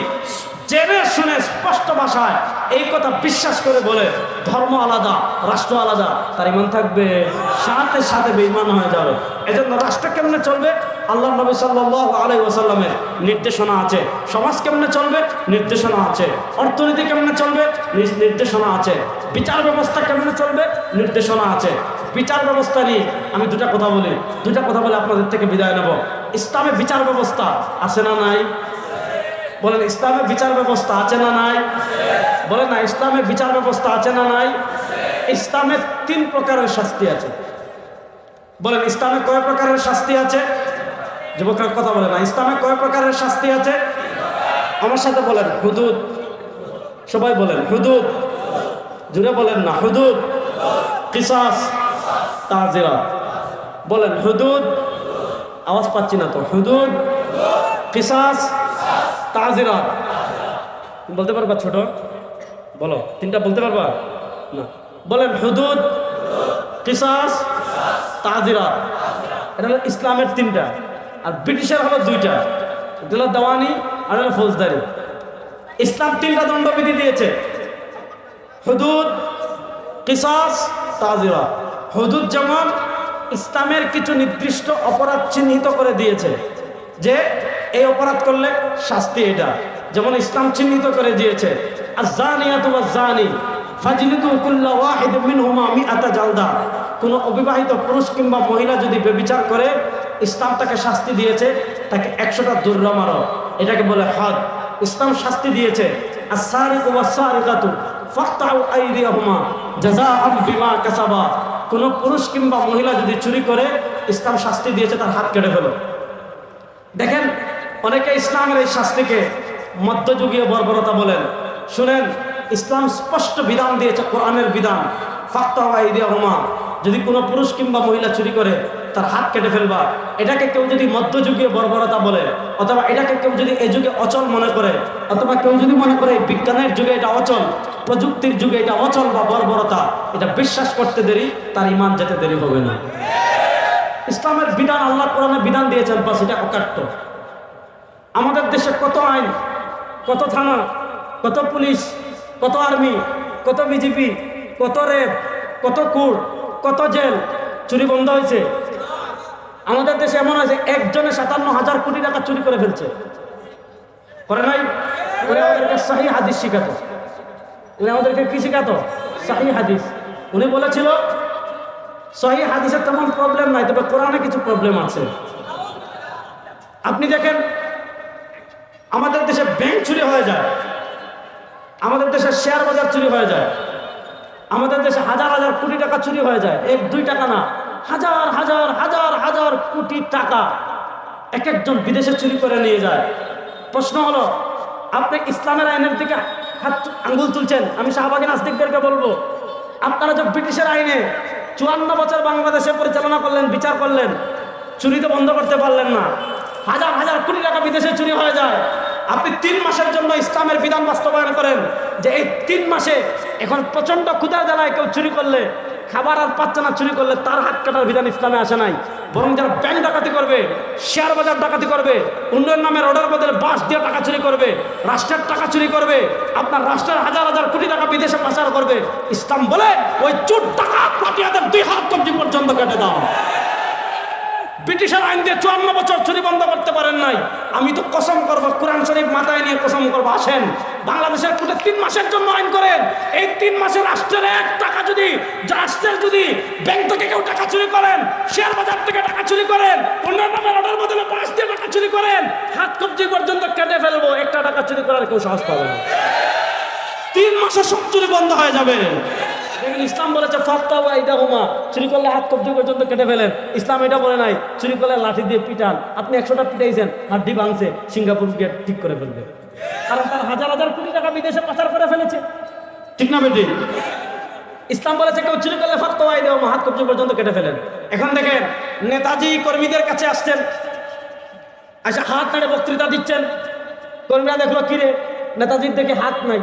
জেনে শুনে স্পষ্ট ভাষায় এই কথা বিশ্বাস করে বলে ধর্ম আলাদা রাষ্ট্র আলাদা, তার ঈমান থাকবে, সাথে সাথে বেঈমান হয়ে যাবে। এজন্য রাষ্ট্র কেমনে চলবে আল্লাহ নবী সাল্লাল্লাহু আলাইহি ওয়াসাল্লামের নির্দেশনা আছে, সমাজ কেমনে চলবে নির্দেশনা আছে, অর্থনীতি কেমনে চলবে নির্দেশনা আছে, বিচার ব্যবস্থা কেমনে চলবে নির্দেশনা আছে। বিচার ব্যবস্থা নিয়ে আমি দুটা কথা বলে আপনাদের থেকে বিদায় নেব। ইসলামে বিচার ব্যবস্থা আছে না নাই? বলেন ইসলামে বিচার ব্যবস্থা আছে না নাই? বলেন না ইসলামে বিচার ব্যবস্থা আছে না নাই? ইসলামে 3 প্রকারের শাস্তি আছে। বলেন ইসলামে কয় প্রকারের শাস্তি আছে? যুবকরা কথা বলে না, ইসলামে কয় প্রকারের শাস্তি আছে? আমার সাথে বলেন হুদুদ, সবাই বলেন হুদুদ, জুড়ে বলেন না হুদুদ, কিসাস, তাজিরাত। বলেন হুদুদ, আওয়াজ পাচ্ছি না তো, হুদুদ, কিসাস, তাজিরাত। বলতে পারবা ছোট? বলো, 3টা বলতে পারবা না? বলেন হুদুদ, কিসাস, তাজিরাত। এটা হলো ইসলামের 3টা, আর ব্রিটিশের হলো 2টা, এটা হলো দেওয়ানি আর হলো ফৌজদারি। ইসলাম 3টা দণ্ডবিধি দিয়েছে, হুদুদ, কিসাস, তাজিরাত। হুদুদ যেমন ইসলামের কিছু নির্দিষ্ট অপরাধ চিহ্নিত করে দিয়েছে যে এই অপরাধ করলে শাস্তি এটা, যেমন ইসলাম চিহ্নিত করে দিয়েছে আয-যানিয়াতু ওয়াজ-যানি ফাজলিদু কুল্লা ওয়াহিদিন মিনহুমা মিআতা জালদা। কোনো অবিবাহিত পুরুষ কিংবা মহিলা যদি ব্যভিচার করে ইসলাম তাকে শাস্তি দিয়েছে, তাকে 100টা দৌড়া মারো, এটাকে বলে হদ। ইসলাম শাস্তি দিয়েছে আস-সারিকু ওয়াস-সারিকাতু ফাকতাউ আইদিয়াহুমা জাযাআন বিমা কাসাবা। কোনো পুরুষ কিংবা মহিলা যদি চুরি করে ইসলাম শাস্তি দিয়েছে তার হাত কেটে ফেলো। দেখেন অনেকে ইসলামের এই শাস্তিকে মধ্যযুগীয় বর্বরতা বলেন। শুনেন, ইসলাম স্পষ্ট বিধান দিয়েছে, কোরআনের বিধান, ফাকতাউ আইদিয়াহুমা, যদি কোনো পুরুষ কিংবা মহিলা চুরি করে তার হাত কেটে ফেলবা। এটাকে কেউ যদি মধ্যযুগীয় বর্বরতা বলে, অথবা এটাকে কেউ যদি এই যুগে অচল মনে করে, অথবা কেউ যদি মনে করে বিজ্ঞানের যুগে এটা অচল, প্রযুক্তির যুগে এটা অচল বা বর্বরতা, এটা বিশ্বাস করতে দেরি, তার ঈমান যেতে দেরি হবে না। ইসলামের বিধান আল্লাহ কোরআনে বিধান দিয়েছেন, বাস এটা অকাট্য। আমাদের দেশে কত আইন, কত থানা, কত পুলিশ, কত আর্মি, কত বিজেপি, কত রেপ, কত কোর্ট, কত জেল, চুরি বন্ধ হয়েছে। আমাদের দেশে এমন হয়েছে একজনে 57,000 কোটি টাকা চুরি করে ফেলছে, করে নাই? উনি আমাদেরকে সহিহ হাদিস শিখাতো। উনি আমাদেরকে কি শিখাতো? সহিহ হাদিস। উনি বলেছিল সহিহ হাদিসের তেমন প্রবলেম নাই, তবে কোরআনে কিছু প্রবলেম আছে। আপনি দেখেন আমাদের দেশে ব্যাংক চুরি হয়ে যায়, আমাদের দেশে শেয়ার বাজার চুরি হয়ে যায়, আমাদের দেশে হাজার হাজার কোটি টাকা চুরি হয়ে যায়। 1-2 টাকা না, হাজার হাজার হাজার হাজার কোটি টাকা এক একজন বিদেশে চুরি করে নিয়ে যায়। প্রশ্ন হলো, আপনি ইসলামের আইনের দিকে আঙ্গুল তুলছেন। আমি শাহবাগী নাস্তিকদেরকে বলবো, আপনারা যে ব্রিটিশের আইনে 54 বছর বাংলাদেশে পরিচালনা করলেন, বিচার করলেন, চুরি তো বন্ধ করতে পারলেন না। হাজার হাজার কোটি টাকা বিদেশে চুরি হয়ে যায়। আপনি 3 মাসের জন্য ইসলামের বিধান বাস্তবায়ন করেন যে এই 3 মাসে এখন প্রচন্ড ক্ষুধার জ্বালায় কেউ চুরি করলে, খাবার আর পাচ্ছে না, চুরি করলে তার হাত কাটার বিধান ইসলামে আসে নাই। বরং যারা ব্যাংক ডাকাতি করবে, শেয়ার বাজার ডাকাতি করবে, উন্নয়ন নামের অর্ডার বদলে বাস দিয়ে টাকা চুরি করবে, রাষ্ট্রের টাকা চুরি করবে, আপনার রাষ্ট্রের হাজার হাজার কোটি টাকা বিদেশে পাচার করবে, ইসলাম বলে ওই চোর টাকা পাটিয়াদের 2 হাত কবজি পর্যন্ত কেটে দাও। ব্রিটিশের আইন দিয়ে 54 বছর চুরি বন্ধ করতে পারে বলেন নাই, আমি তো কসম করবো, কোরআন শরীফ মাথায় নিয়ে কসম করবো। আসেন বাংলাদেশের কোর্টে 3 মাসের জন্য আইন করেন। এই 3 মাসে রাষ্ট্রের 1 টাকা যদি, রাষ্ট্রের যদি ব্যাংক থেকে কেউ টাকা চুরি করেন, শেয়ার বাজার থেকে টাকা চুরি করেন, অন্যান্য নামের অর্ডার বদলে 5 দিয়ে টাকা চুরি করেন, হাত কবজি পর্যন্ত কেটে ফেলবো। 1 টাকা চুরি করার কেউ সাহস পাবে না। 3 মাসে সব চুরি বন্ধ হয়ে যাবে। ইসলাম বলেছে ফাত্তাও আইদাহুমা, চুরি করলে হাত কবজি পর্যন্ত কেটে ফেলেন। ইসলাম এটা বলে নাই চুরি করলে লাঠি দিয়ে পিটান। আপনি 100টা পিটাইছেন, হাড্ডি ভাঙছে, সিঙ্গাপুর গিয়ে ঠিক করে ফেলবে, কারণ তার হাজার হাজার কোটি টাকা বিদেশে পাচার করে ফেলেছে। ঠিক না বেটি? ইসলাম বলেছে কেউ চুরি করলে ফাত্তাও আইদাহুমা, হাত কবজি পর্যন্ত কেটে ফেলেন। এখন দেখেন নেতাজি কর্মীদের কাছে আসছেন, আচ্ছা হাত নাড়ে বক্তৃতা দিচ্ছেন, কর্মীরা দেখলো কিরে নেতাজির দেখে হাত নাই,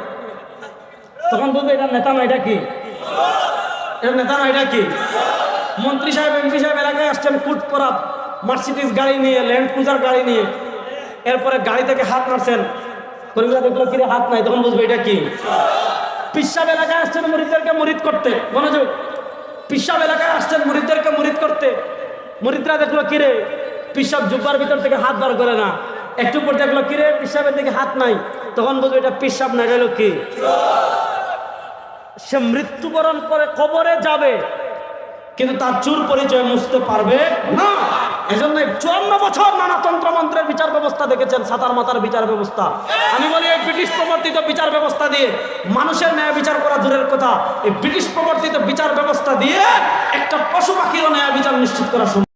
তখন বলবে এটা নেতা না, এটা কি? এটা নেতা না, এটা কি? মন্ত্রী সাহেব এমপি সাহেব এলাকায় আসছেন কুট পরা মার্সিডিজ গাড়ি নিয়ে, ল্যান্ড ক্রুজার গাড়ি নিয়ে, এরপরে গাড়ি থেকে হাত মারছেন, কর্মীরা দেখলো কিরে হাত নাই, তখন বুঝবে এটা কি? পিসাব এলাকায় আসছেন মুরিদদেরকে মুরিদ করতে, মনোযোগ, পিসাব এলাকায় আসছেন মুরিদদেরকে মুরিদ করতে, মুরিদরা দেখলো কিরে পিসাব জুব্বার ভিতর থেকে হাত বার করে না, একটু পর দেখলো কিরে পিসাবের দিকে হাত নাই, তখন বুঝবে এটা পিসাব না, গেল কি? সে মৃত্যুবরণ করে কবরে যাবে, কিন্তু তার চুর পরিচয় মুছতে পারবে না। এজন্য 54 বছর নানা তন্ত্রমন্ত্রের বিচার ব্যবস্থা দেখেছেন, সাতার মাতার বিচার ব্যবস্থা। আমি বলি এই ব্রিটিশ প্রবর্তিত বিচার ব্যবস্থা দিয়ে মানুষের ন্যায় বিচার করা দূরের কথা, এই ব্রিটিশ প্রবর্তিত বিচার ব্যবস্থা দিয়ে একটা পশু পাখিরও ন্যায় বিচার নিশ্চিত করা সম্ভব।